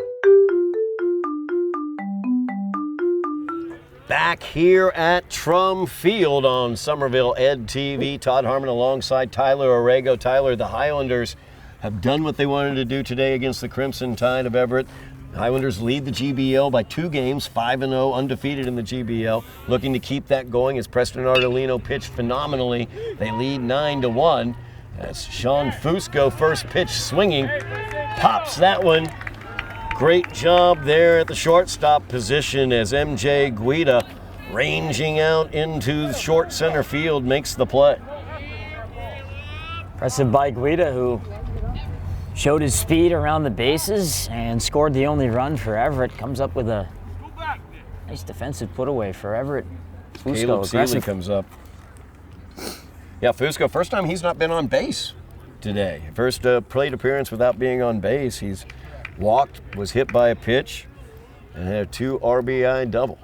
Back here at Trum Field on Somerville EdTV. Todd Harmon alongside Tyler Aragao. Tyler, the Highlanders have done what they wanted to do today against the Crimson Tide of Everett. The Highlanders lead the GBL by 2 games, 5-0, undefeated in the GBL. Looking to keep that going as Preston Ardolino pitched phenomenally. They lead 9-1 as Sean Fusco, first pitch swinging, pops that one. Great job there at the shortstop position as MJ Guida, ranging out into short center field, makes the play. Impressive by Guida, who showed his speed around the bases and scored the only run for Everett. Comes up with a nice defensive put away for Everett. Caleb Seeley comes up. Yeah, Fusco, first time he's not been on base today. First plate appearance without being on base. He's walked, was hit by a pitch, and had a 2 RBI double.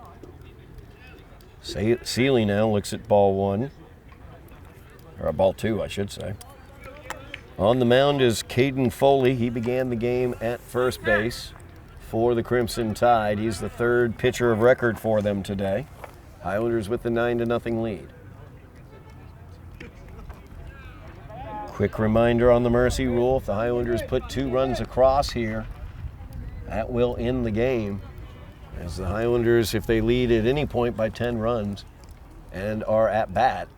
Seeley now looks at ball 1, or ball 2, I should say. On the mound is Caden Foley. He began the game at first base. for the Crimson Tide. He's the third pitcher of record for them today. Highlanders with the 9-0 lead. Quick reminder on the mercy rule, if the Highlanders put 2 runs across here, that will end the game. As the Highlanders, if they lead at any point by 10 runs and are at bat,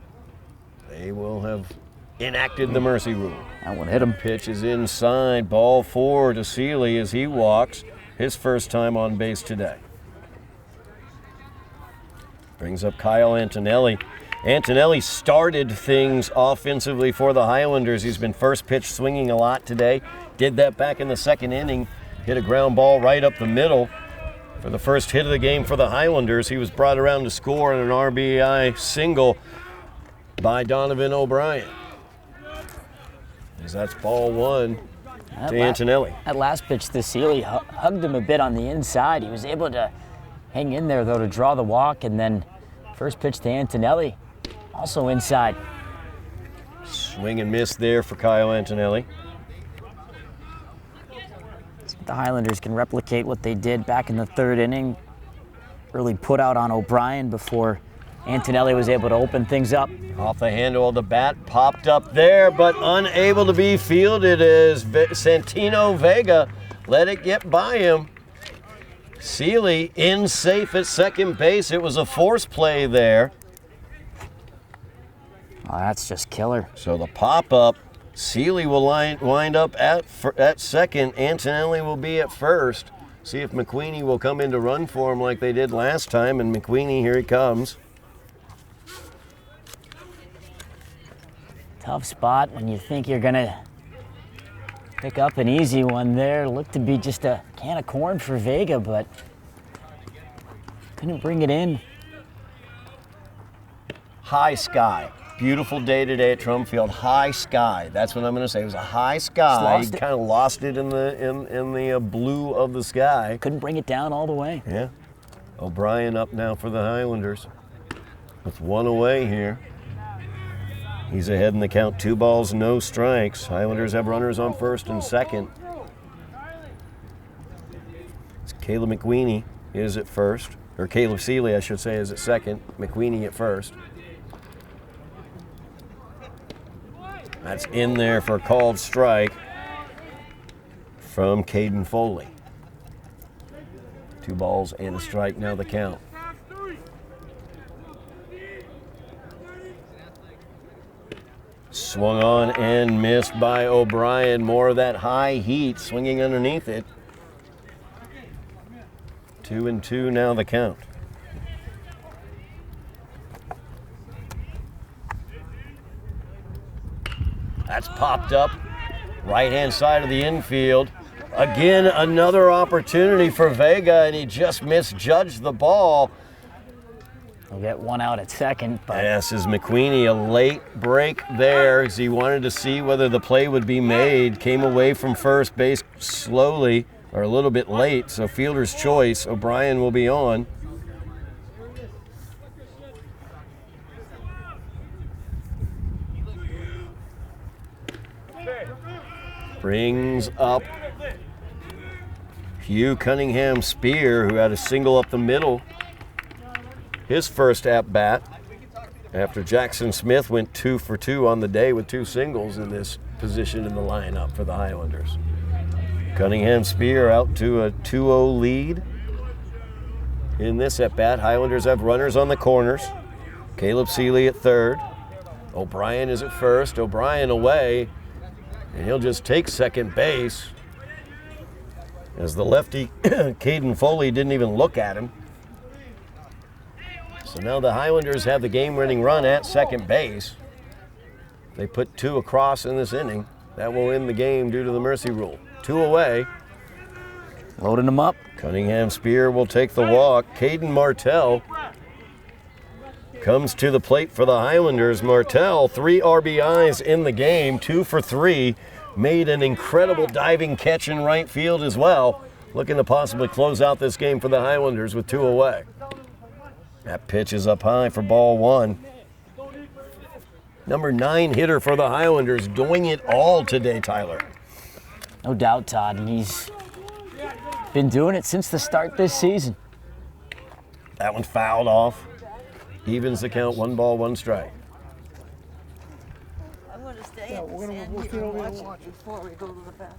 they will have enacted the mercy rule. That one hit him. Pitch is inside, ball 4 to Seeley as he walks, his first time on base today. Brings up Kyle Antonelli. Antonelli started things offensively for the Highlanders. He's been first pitch swinging a lot today. Did that back in the second inning. Hit a ground ball right up the middle for the first hit of the game for the Highlanders. He was brought around to score in an RBI single by Donovan O'Brien. As that's ball 1 to Antonelli. That last pitch to Seeley hugged him a bit on the inside. He was able to hang in there, though, to draw the walk. And then first pitch to Antonelli, also inside. Swing and miss there for Kyle Antonelli. The Highlanders can replicate what they did back in the third inning. Early put out on O'Brien before Antonelli was able to open things up. Off the handle of the bat, popped up there, but unable to be fielded as Santino Vega let it get by him. Seeley in safe at second base. It was a force play there. Oh, that's just killer. So the pop-up, Seeley will wind up at second. Antonelli will be at first. See if McQueenie will come in to run for him like they did last time. And McQueenie, here he comes. Tough spot when you think you're going to pick up an easy one there. Looked to be just a can of corn for Vega, but couldn't bring it in. High sky. Beautiful day today at Trump Field. High sky. That's what I'm going to say. It was a high sky. He kind of lost it in the blue of the sky. Couldn't bring it down all the way. Yeah. O'Brien up now for the Highlanders. With 1 away here. He's ahead in the count. 2 balls, no strikes. Highlanders have runners on first and second. Caleb McQueenie is at first. Or Caleb Seeley, I should say, is at second. McQueenie at first. That's in there for a called strike from Caden Foley. 2 balls and a strike, now the count. Swung on and missed by O'Brien. More of that high heat swinging underneath it. 2-2 now the count. That's popped up. Right-hand side of the infield. Again, another opportunity for Vega, and he just misjudged the ball. He'll get 1 out at second. But Yes, is McQueenie, a late break there as he wanted to see whether the play would be made. Came away from first base slowly, or a little bit late, so fielder's choice. O'Brien will be on. Brings up Hugh Cunningham Spear, who had a single up the middle. His first at-bat after Jackson Smith went 2 for 2 on the day with 2 singles in this position in the lineup for the Highlanders. Cunningham Spear out to a 2-0 lead in this at-bat. Highlanders have runners on the corners. Caleb Seeley at third. O'Brien is at first. O'Brien away. And he'll just take second base as the lefty, Caden Foley, didn't even look at him. So now the Highlanders have the game-winning run at second base. They put 2 across in this inning. That will end the game due to the mercy rule. 2 away. loading them up. Cunningham Spear will take the walk. Caden Martell comes to the plate for the Highlanders. Martell, 3 RBIs in the game, 2 for 3. Made an incredible diving catch in right field as well. Looking to possibly close out this game for the Highlanders with 2 away. That pitch is up high for ball 1. Number 9 hitter for the Highlanders, doing it all today, Tyler. No doubt, Todd. And he's been doing it since the start this season. That one fouled off. Evens the count, 1 ball, 1 strike. I'm going to stay in the sand here and watch it before we go to the bathroom.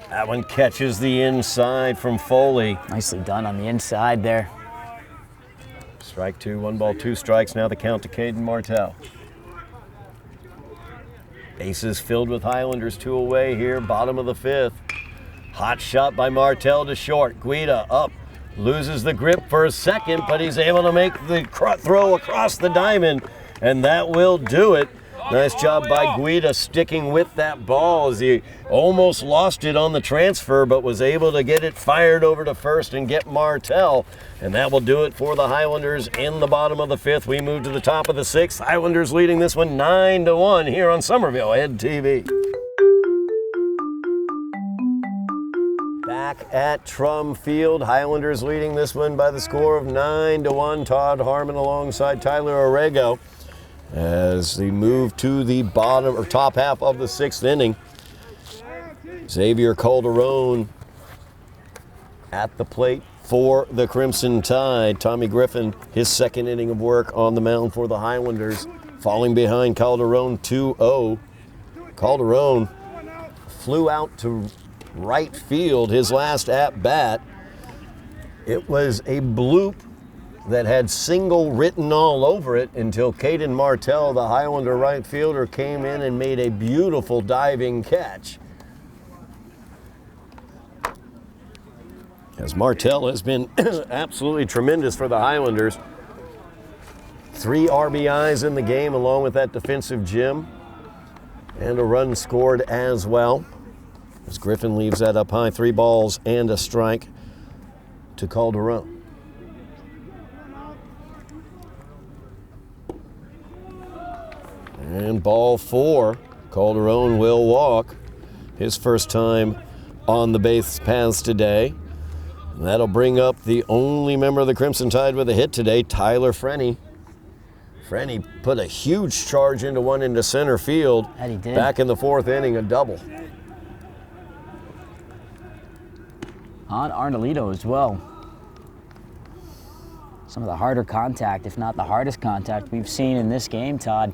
That one catches the inside from Foley. Nicely done on the inside there. Strike 2, 1 ball, 2 strikes. Now the count to Caden Martell. Bases filled with Highlanders, 2 away here, bottom of the 5th. Hot shot by Martell to short. Guida up, loses the grip for a second, but he's able to make the throw across the diamond, and that will do it. Nice job by Guida sticking with that ball as he almost lost it on the transfer, but was able to get it fired over to first and get Martell. And that will do it for the Highlanders in the bottom of the 5th. We move to the top of the 6th. Highlanders leading this one 9-1 here on Somerville Ed TV. Back at Trum Field, Highlanders leading this one by the score of 9-1. Todd Harmon alongside Tyler Aragao as they move to the bottom or top half of the 6th inning. Xavier Calderon at the plate for the Crimson Tide. Tommy Griffin, his 2nd inning of work on the mound for the Highlanders, falling behind Calderon 2-0. Calderon flew out to right field his last at bat. It was a bloop that had single written all over it until Caden Martell, the Highlander right fielder, came in and made a beautiful diving catch. As Martell has been absolutely tremendous for the Highlanders. 3 RBIs in the game along with that defensive gem, and a run scored as well. As Griffin leaves that up high, 3 balls and a strike to Calderon. And ball 4, Calderon will walk. His first time on the base paths today. And that'll bring up the only member of the Crimson Tide with a hit today, Tyler Frenny. Frenny put a huge charge into one into center field. That he did. Back in the 4th inning, a double. On Arnolito as well. Some of the harder contact, if not the hardest contact we've seen in this game, Todd.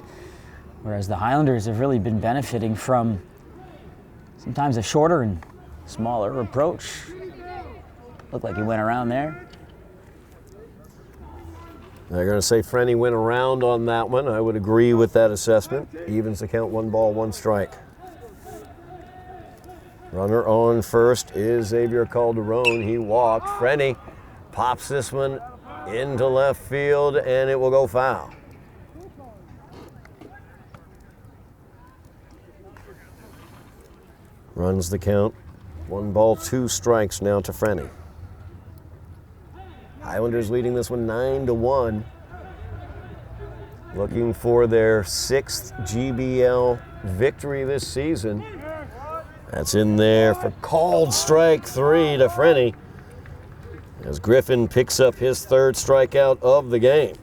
Whereas the Highlanders have really been benefiting from sometimes a shorter and smaller approach. Looked like he went around there. They're going to say Frenny went around on that one. I would agree with that assessment. Evens the count, 1 ball, 1 strike. Runner on first is Xavier Calderon. He walked. Frenny pops this one into left field, and it will go foul. Runs the count. 1 ball, 2 strikes now to Frenny. Highlanders leading this one 9-1. Looking for their 6th GBL victory this season. That's in there for called strike 3 to Frenny as Griffin picks up his 3rd strikeout of the game.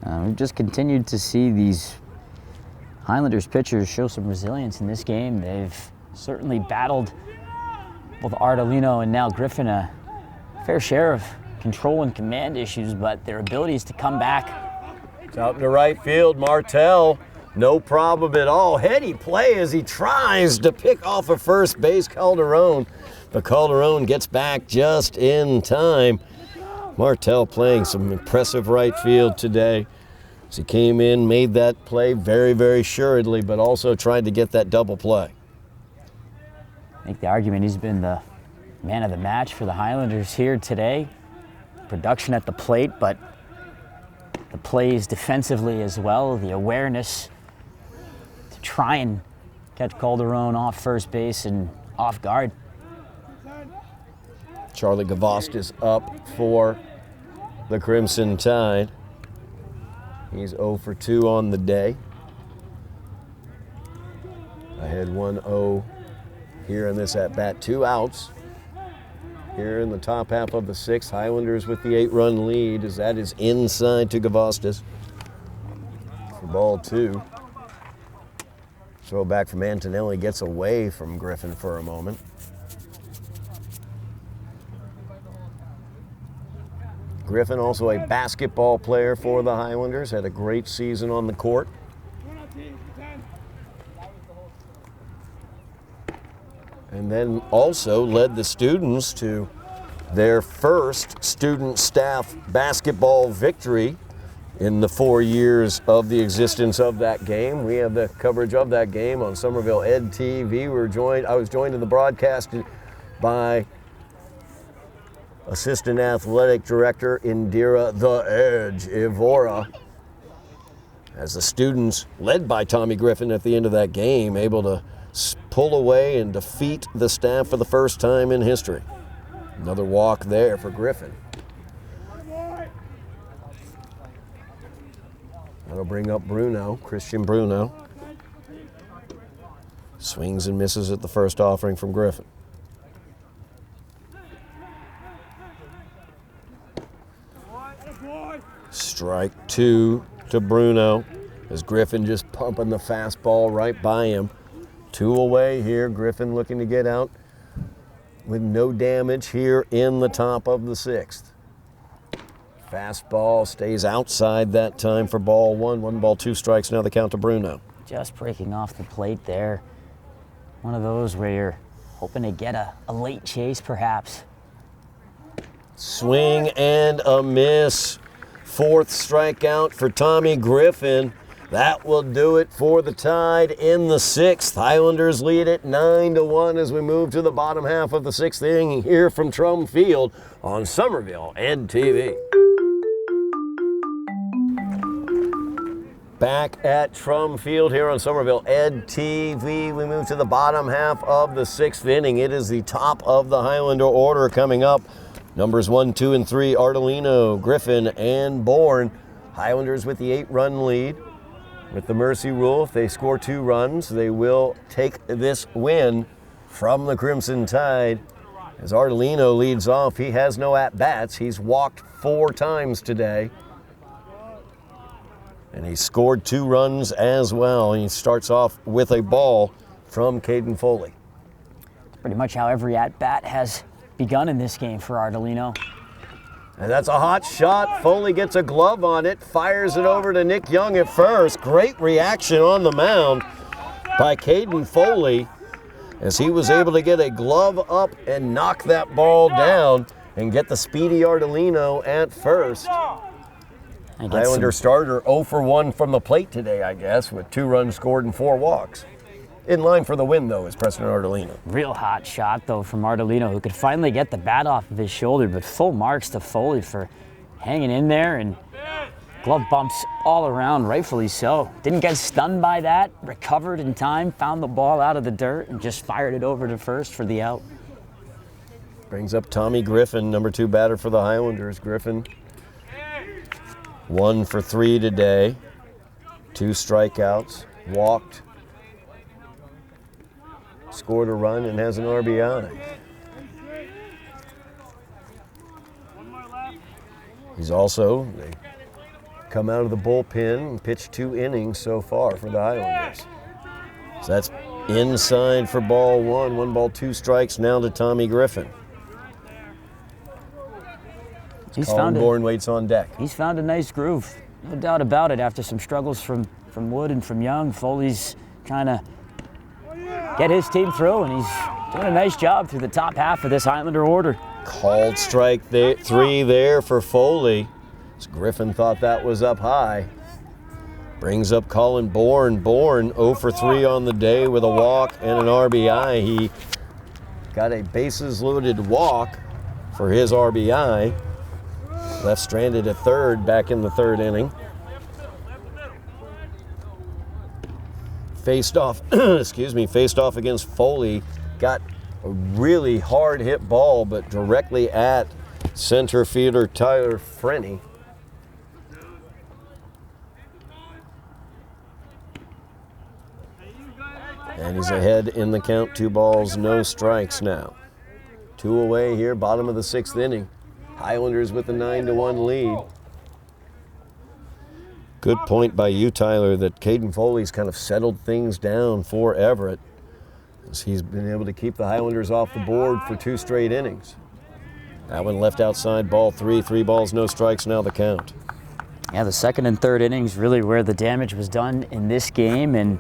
We've just continued to see these Highlanders pitchers show some resilience in this game. They've certainly battled both Ardolino and now Griffin a fair share of control and command issues, but their abilities to come back. It's out into right field. Martell, no problem at all. Heady play as he tries to pick off of first base Calderon, but Calderon gets back just in time. Martell playing some impressive right field today. As he came in, made that play very, very assuredly, but also tried to get that double play. I think the argument he's been the man of the match for the Highlanders here today. Production at the plate, but the plays defensively as well, the awareness to try and catch Calderon off first base and off guard. Charlie Gavost is up for the Crimson Tide. He's 0 for 2 on the day. I had 1-0 here in this at-bat, 2 outs. here in the top half of the 6th. Highlanders with the 8-run lead as that is inside to Gavastas for ball 2. Throw back from Antonelli, gets away from Griffin for a moment. Griffin, also a basketball player for the Highlanders, had a great season on the court. And then also led the students to their first student staff basketball victory in the 4 years of the existence of that game. We have the coverage of that game on Somerville Ed TV. I was joined in the broadcast by Assistant Athletic Director Indira "The Edge" Ivora, as the students, led by Tommy Griffin at the end of that game, able to pull away and defeat the staff for the first time in history. Another walk there for Griffin. That'll bring up Bruno, Christian Bruno. Swings and misses at the first offering from Griffin. Strike 2 to Bruno as Griffin just pumping the fastball right by him. 2 away here. Griffin looking to get out with no damage here in the top of the 6th. Fastball stays outside that time for ball 1. 1 ball, 2 strikes. Now the count to Bruno. Just breaking off the plate there. One of those where you're hoping to get a late chase, perhaps. Swing and a miss. 4th strikeout for Tommy Griffin. That will do it for the Tide in the 6th. Highlanders lead it 9-1 as we move to the bottom half of the 6th inning here from Trum Field on Somerville Ed TV. Back at Trum Field here on Somerville Ed TV. We move to the bottom half of the 6th inning. It is the top of the Highlander order coming up. Numbers 1, 2, and 3, Ardolino, Griffin, and Bourne. Highlanders with the 8-run lead. With the mercy rule, if they score 2 runs, they will take this win from the Crimson Tide. As Ardolino leads off, he has no at-bats. He's walked 4 times today. And he scored 2 runs as well. And he starts off with a ball from Caden Foley. Pretty much how every at-bat has begun in this game for Ardolino. And that's a hot shot. Foley gets a glove on it, fires it over to Nick Young at first. Great reaction on the mound by Caden Foley as he was able to get a glove up and knock that ball down and get the speedy Ardolino at first. Highlander starter 0 for 1 from the plate today, I guess, with 2 runs scored and 4 walks. In line for the win, though, is Preston Ardolino. Real hot shot, though, from Ardolino, who could finally get the bat off of his shoulder, but full marks to Foley for hanging in there, and glove bumps all around, rightfully so. Didn't get stunned by that, recovered in time, found the ball out of the dirt, and just fired it over to first for the out. Brings up Tommy Griffin, number 2 batter for the Highlanders. Griffin, 1 for 3 today, 2 strikeouts, walked, scored a run, and has an RBI. He's also, they come out of the bullpen and pitched 2 innings so far for the Highlanders. So that's inside for ball 1. 1 ball, 2 strikes now to Tommy Griffin. Colin Bourne waits on deck. He's found a nice groove, no doubt about it, after some struggles from Wood and from Young. Foley's trying to get his team through, and he's doing a nice job through the top half of this Highlander order. Called strike 3 there for Foley. As Griffin thought that was up high. Brings up Colin Bourne. Bourne 0 for 3 on the day with a walk and an RBI. He got a bases loaded walk for his RBI. Left stranded at third back in the 3rd inning. Faced off, faced off against Foley. Got a really hard hit ball, but directly at center fielder Tyler Frenny. And he's ahead in the count, 2 balls, no strikes now. 2 away here, bottom of the 6th inning. Highlanders with a 9-1 lead. Good point by you, Tyler, that Caden Foley's kind of settled things down for Everett, as he's been able to keep the Highlanders off the board for 2 straight innings. That one left outside, ball 3, 3 balls, no strikes, now the count. Yeah, the 2nd and 3rd innings really where the damage was done in this game, and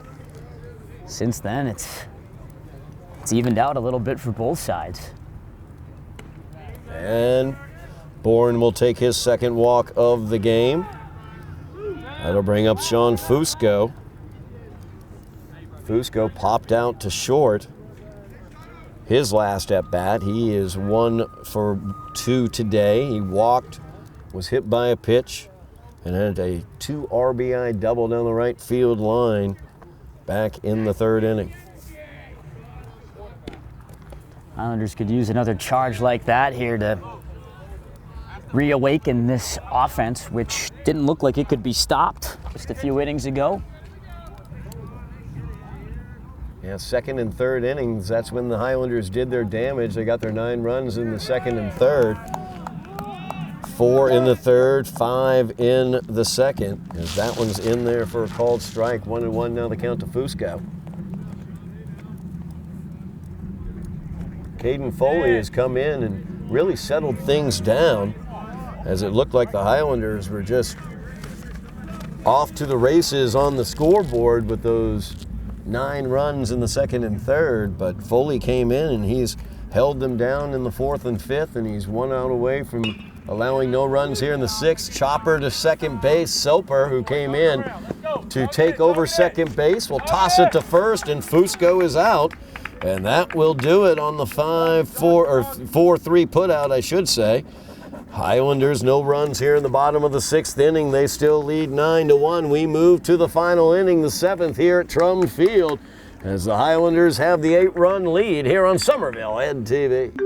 since then it's evened out a little bit for both sides. And Bourne will take his 2nd walk of the game. That'll bring up Sean Fusco. Fusco popped out to short. His last at bat, he is 1 for 2 today. He walked, was hit by a pitch, and had a 2 RBI double down the right field line back in the 3rd inning. Highlanders could use another charge like that here to reawaken this offense, which didn't look like it could be stopped just a few innings ago. Yeah, 2nd and 3rd innings, that's when the Highlanders did their damage. They got their 9 runs in the 2nd and 3rd. 4 in the 3rd, 5 in the 2nd, as that one's in there for a called strike. 1-1 now the count to Fusco. Caden Foley has come in and really settled things down, as it looked like the Highlanders were just off to the races on the scoreboard with those 9 runs in the 2nd and 3rd, but Foley came in and he's held them down in the 4th and 5th, and he's 1 out away from allowing no runs here in the 6th. Chopper to 2nd base. Soper, who came in to take over 2nd base, will toss it to 1st, and Fusco is out, and that will do it on the 5-4 or 4-3 putout, I should say. Highlanders, no runs here in the bottom of the 6th inning. They still lead 9-1. We move to the final inning, the 7th here at Trum Field, as the Highlanders have the 8-run lead here on Somerville EdTV.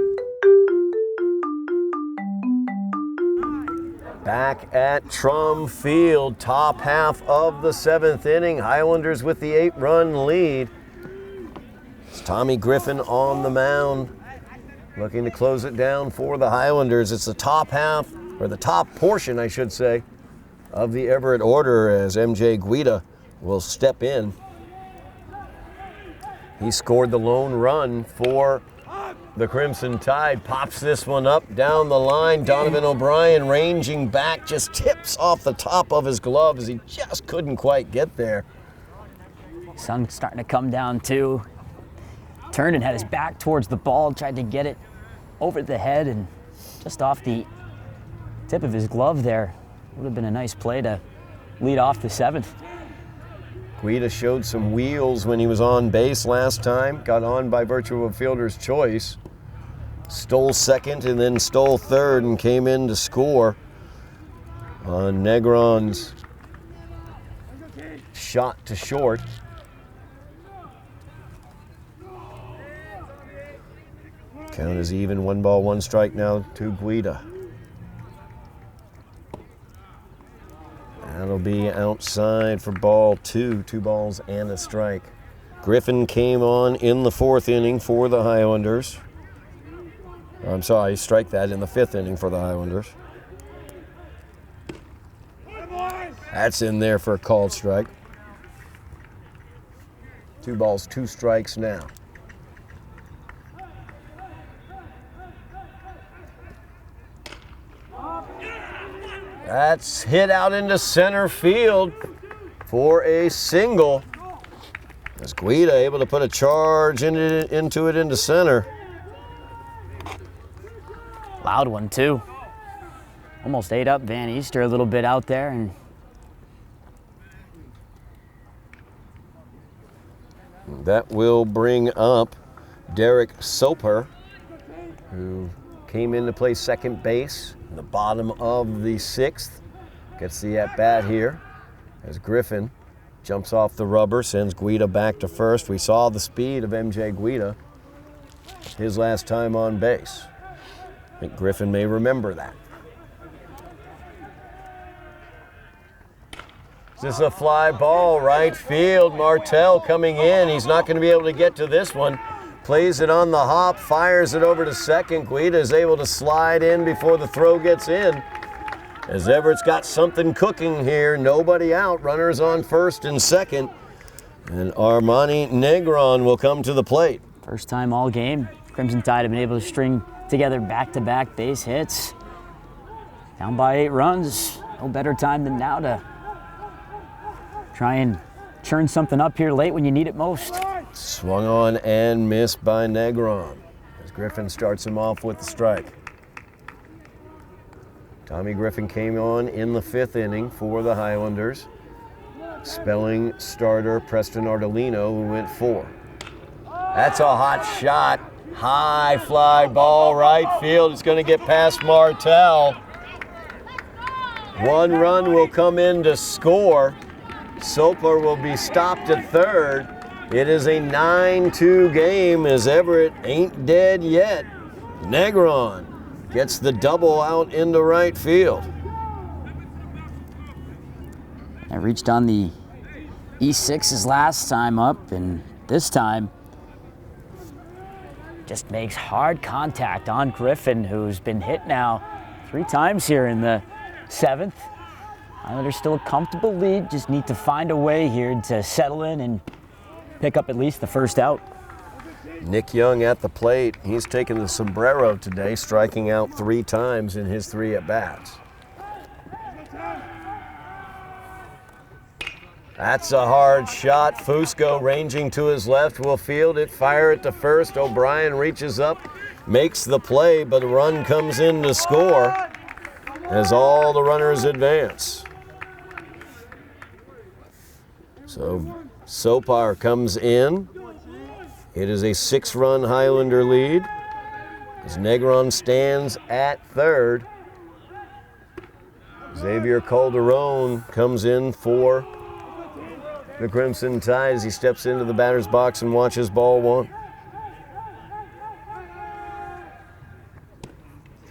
Back at Trum Field, top half of the 7th inning. Highlanders with the 8-run lead. It's Tommy Griffin on the mound, looking to close it down for the Highlanders. It's the top half, or the top portion, I should say, of the Everett order, as MJ Guida will step in. He scored the lone run for the Crimson Tide. Pops this one up down the line. Donovan O'Brien ranging back, just tips off the top of his glove as he just couldn't quite get there. Sun's starting to come down too. Turned and had his back towards the ball, tried to get it over the head and just off the tip of his glove there. Would have been a nice play to lead off the 7th. Guida showed some wheels when he was on base last time. Got on by virtue of fielder's choice. Stole 2nd and then stole 3rd and came in to score on Negron's shot to short. Count is even, 1 ball, 1 strike now to Guida. That'll be outside for ball 2, 2 balls and a strike. Griffin came on in the 4th inning for the Highlanders. I'm sorry, strike that in the 5th inning for the Highlanders. That's in there for a called strike. 2 balls, 2 strikes now. That's hit out into center field for a single. As Guida able to put a charge into it into center. Loud one too. Almost ate up Van Easter a little bit out there, and that will bring up Derek Soper, who came in to play 2nd base in the bottom of the 6th. Gets the at-bat here as Griffin jumps off the rubber, sends Guida back to 1st. We saw the speed of MJ Guida his last time on base. I think Griffin may remember that. This is a fly ball, right field. Martell coming in. He's not going to be able to get to this one. plays it on the hop, fires it over to second. Guida is able to slide in before the throw gets in. As Everett's got something cooking here, nobody out, runners on first and second. And Armani Negron will come to the plate. First time all game, Crimson Tide have been able to string together back-to-back base hits. Down by 8 runs, no better time than now to try and churn something up here late when you need it most. Swung on and missed by Negron as Griffin starts him off with the strike. Tommy Griffin came on in the 5th inning for the Highlanders, spelling starter Preston Ardolino, who went 4. That's a hot shot. High fly ball right field. It's going to get past Martell. 1 run will come in to score. Soper will be stopped at third. It is a 9-2 game as Everett ain't dead yet. Negron gets the double out into right field. I reached on the E6's last time up, and this time just makes hard contact on Griffin, who's been hit now 3 times here in the 7th. Islanders still a comfortable lead, just need to find a way here to settle in and pick up at least the first out. Nick Young at the plate. He's taken the sombrero today, striking out 3 times in his 3 at-bats. That's a hard shot. Fusco ranging to his left will field it, fire it to first. O'Brien reaches up, makes the play, but a run comes in to score as all the runners advance. So Sopar comes in. It is a 6-run Highlander lead as Negron stands at third. Xavier Calderon comes in for the Crimson Tide as he steps into the batter's box and watches ball 1.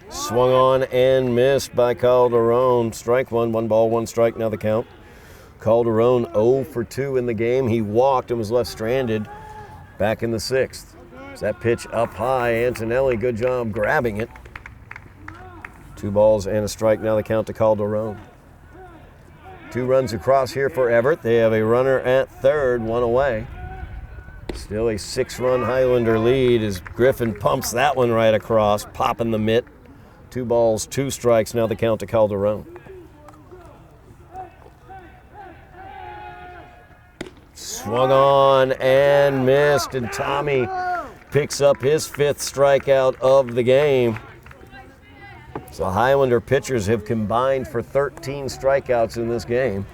Swung on and missed by Calderon. Strike 1, 1 ball, 1 strike, now the count. Calderon 0 for 2 in the game. He walked and was left stranded back in the 6th. That pitch up high, Antonelli, good job grabbing it. 2 balls and a strike, now the count to Calderon. 2 runs across here for Everett. They have a runner at third, 1 away. Still a 6-run Highlander lead as Griffin pumps that one right across, popping the mitt. 2 balls, 2 strikes, now the count to Calderon. Swung on and missed, and Tommy picks up his 5th strikeout of the game. So Highlander pitchers have combined for 13 strikeouts in this game.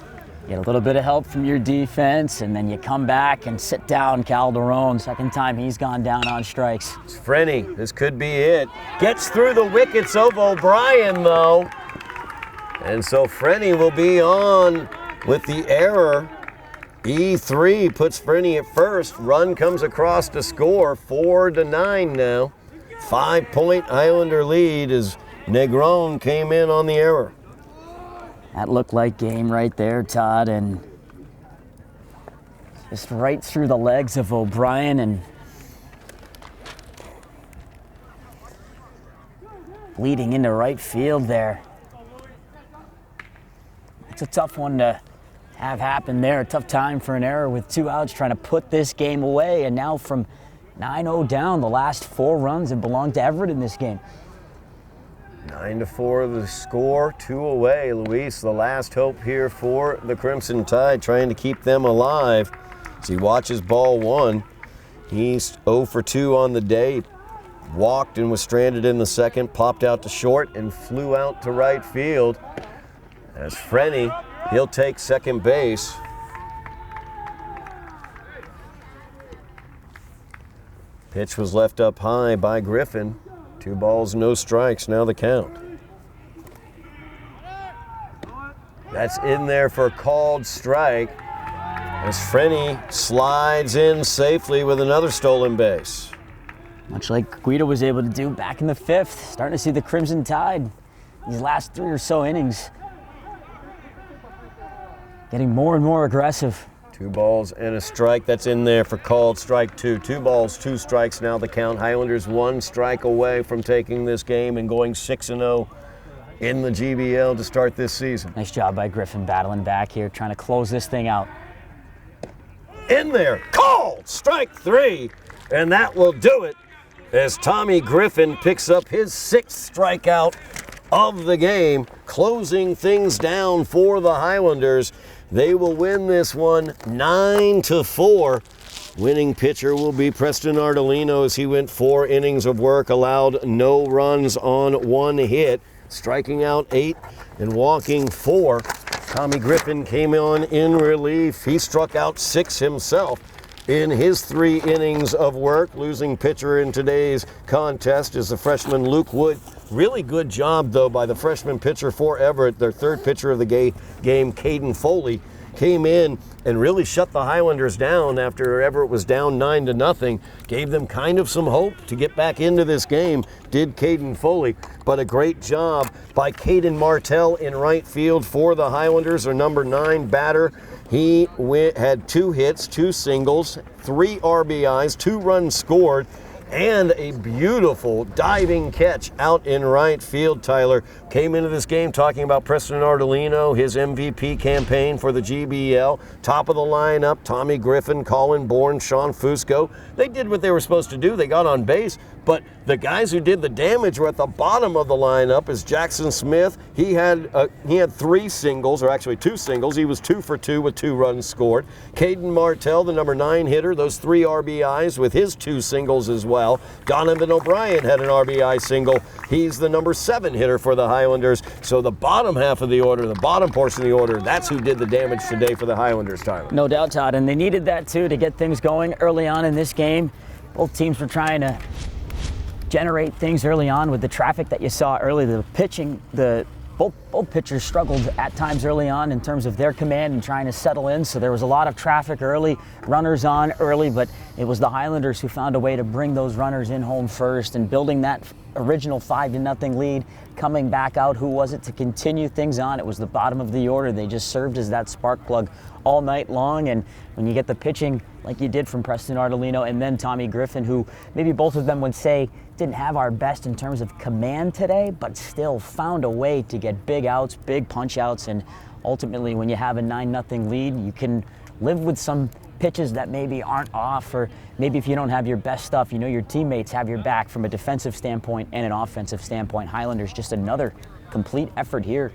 Get a little bit of help from your defense, and then you come back and sit down Calderon. 2nd time he's gone down on strikes. It's Frenny, this could be it. Gets through the wickets of O'Brien, though. And so Frenny will be on with the error. E3 puts Frenny at first. Run comes across to score. 4-9 now. 5-point Highlander lead as Negron came in on the error. That looked like game right there, Todd, and just right through the legs of O'Brien and bleeding into right field there. It's a tough one to have happen there. A tough time for an error with 2 outs trying to put this game away, and now from 9-0 down, the last 4 runs have belonged to Everett in this game. 9-4 the score, 2 away. Luis, the last hope here for the Crimson Tide, trying to keep them alive. As he watches ball 1, he's 0 for 2 on the day. Walked and was stranded in the 2nd, popped out to short and flew out to right field. As Frenny, he'll take 2nd base. Pitch was left up high by Griffin. 2 balls, no strikes, now the count. That's in there for a called strike as Frenny slides in safely with another stolen base. Much like Guido was able to do back in the 5th, starting to see the Crimson Tide these last 3 or so innings getting more and more aggressive. 2 balls and a strike. That's in there for called strike 2. 2 balls, 2 strikes now the count. Highlanders 1 strike away from taking this game and going 6-0 in the GBL to start this season. Nice job by Griffin battling back here, trying to close this thing out. In there, called strike 3, and that will do it as Tommy Griffin picks up his 6th strikeout of the game, closing things down for the Highlanders. They will win this one 9-4. Winning pitcher will be Preston Ardolino as he went 4 innings of work, allowed no runs on 1 hit, striking out 8 and walking 4. Tommy Griffin came on in relief. He struck out 6 himself in his 3 innings of work. Losing pitcher in today's contest is the freshman Luke Wood. Really good job, though, by the freshman pitcher for Everett. Their 3rd pitcher of the game, Caden Foley, came in and really shut the Highlanders down after Everett was down 9-0. Gave them kind of some hope to get back into this game, did Caden Foley. But a great job by Caden Martell in right field for the Highlanders, their number 9 batter. He had 2 hits, 2 singles, 3 RBIs, 2 runs scored, and a beautiful diving catch out in right field. Tyler came into this game talking about Preston Ardolino, his MVP campaign for the GBL. Top of the lineup, Tommy Griffin, Colin Bourne, Sean Fusco. They did what they were supposed to do. They got on base, but the guys who did the damage were at the bottom of the lineup. Is Jackson Smith. He had 3 singles, or actually 2 singles. He was 2 for 2 with 2 runs scored. Caden Martell, the number 9 hitter, those 3 RBIs with his 2 singles as well. Donovan O'Brien had an RBI single. He's the number 7 hitter for the Highlanders. So the bottom half of the order, the bottom portion of the order, that's who did the damage today for the Highlanders, Tyler. No doubt, Todd, and they needed that too to get things going early on in this game. Both teams were trying to generate things early on with the traffic that you saw early. The pitching, both pitchers struggled at times early on in terms of their command and trying to settle in, so there was a lot of traffic early, runners on early, but it was the Highlanders who found a way to bring those runners in home first and building that original 5-0 lead, coming back out. Who was it to continue things on? It was the bottom of the order. They just served as that spark plug all night long, and when you get the pitching like you did from Preston Ardolino and then Tommy Griffin, who maybe both of them would say didn't have our best in terms of command today, but still found a way to get big outs, big punch outs, and ultimately when you have a 9-0 lead, you can live with some pitches that maybe aren't off, or maybe if you don't have your best stuff, you know your teammates have your back from a defensive standpoint and an offensive standpoint. Highlanders just another complete effort here,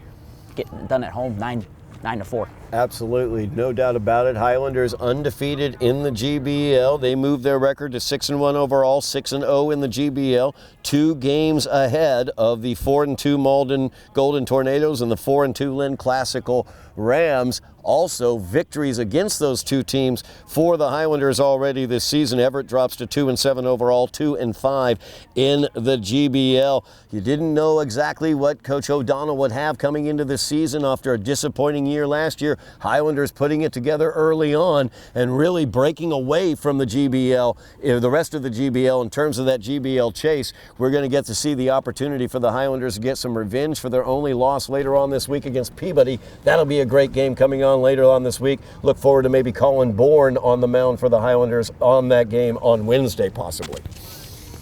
getting it done at home, 9-4. Absolutely, no doubt about it. Highlanders undefeated in the GBL. They moved their record to 6-1 overall, 6-0 in the GBL. 2 games ahead of the 4-2 Malden Golden Tornadoes and the 4-2 Lynn Classical Rams. Also, victories against those 2 teams for the Highlanders already this season. Everett drops to 2-7 overall, 2-5 in the GBL. You didn't know exactly what Coach O'Donnell would have coming into this season after a disappointing year last year. Highlanders putting it together early on and really breaking away from the GBL, the rest of the GBL in terms of that GBL chase. We're going to get to see the opportunity for the Highlanders to get some revenge for their only loss later on this week against Peabody. That'll be a great game coming on later on this week. Look forward to maybe Colin Bourne on the mound for the Highlanders on that game on Wednesday, possibly.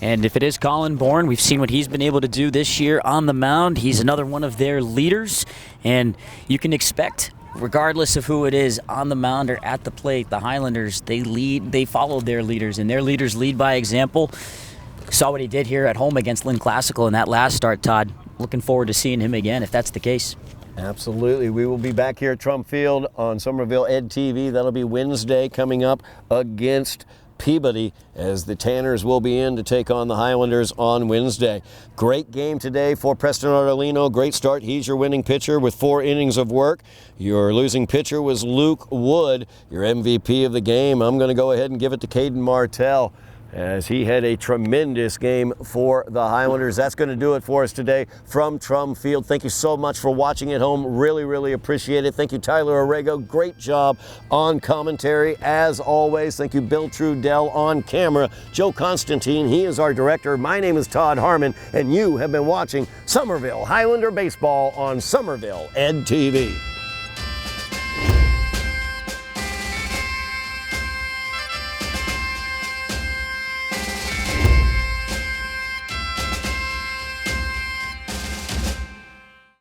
And if it is Colin Bourne, we've seen what he's been able to do this year on the mound. He's another one of their leaders, and you can expect, regardless of who it is on the mound or at the plate, the Highlanders, they follow their leaders, and their leaders lead by example. Saw what he did here at home against Lynn Classical in that last start, Todd. Looking forward to seeing him again if that's the case. Absolutely. We will be back here at Trump Field on Somerville Ed TV. That'll be Wednesday coming up against Peabody, as the Tanners will be in to take on the Highlanders on Wednesday. Great game today for Preston Ardolino. Great start. He's your winning pitcher with 4 innings of work. Your losing pitcher was Luke Wood, your MVP of the game. I'm going to go ahead and give it to Caden Martell, as he had a tremendous game for the Highlanders. That's going to do it for us today from Trump Field. Thank you so much for watching at home. Really, really appreciate it. Thank you, Tyler Aragao. Great job on commentary, as always. Thank you, Bill Trudell on camera. Joe Constantine, he is our director. My name is Todd Harmon, and you have been watching Somerville Highlander Baseball on Somerville Ed TV.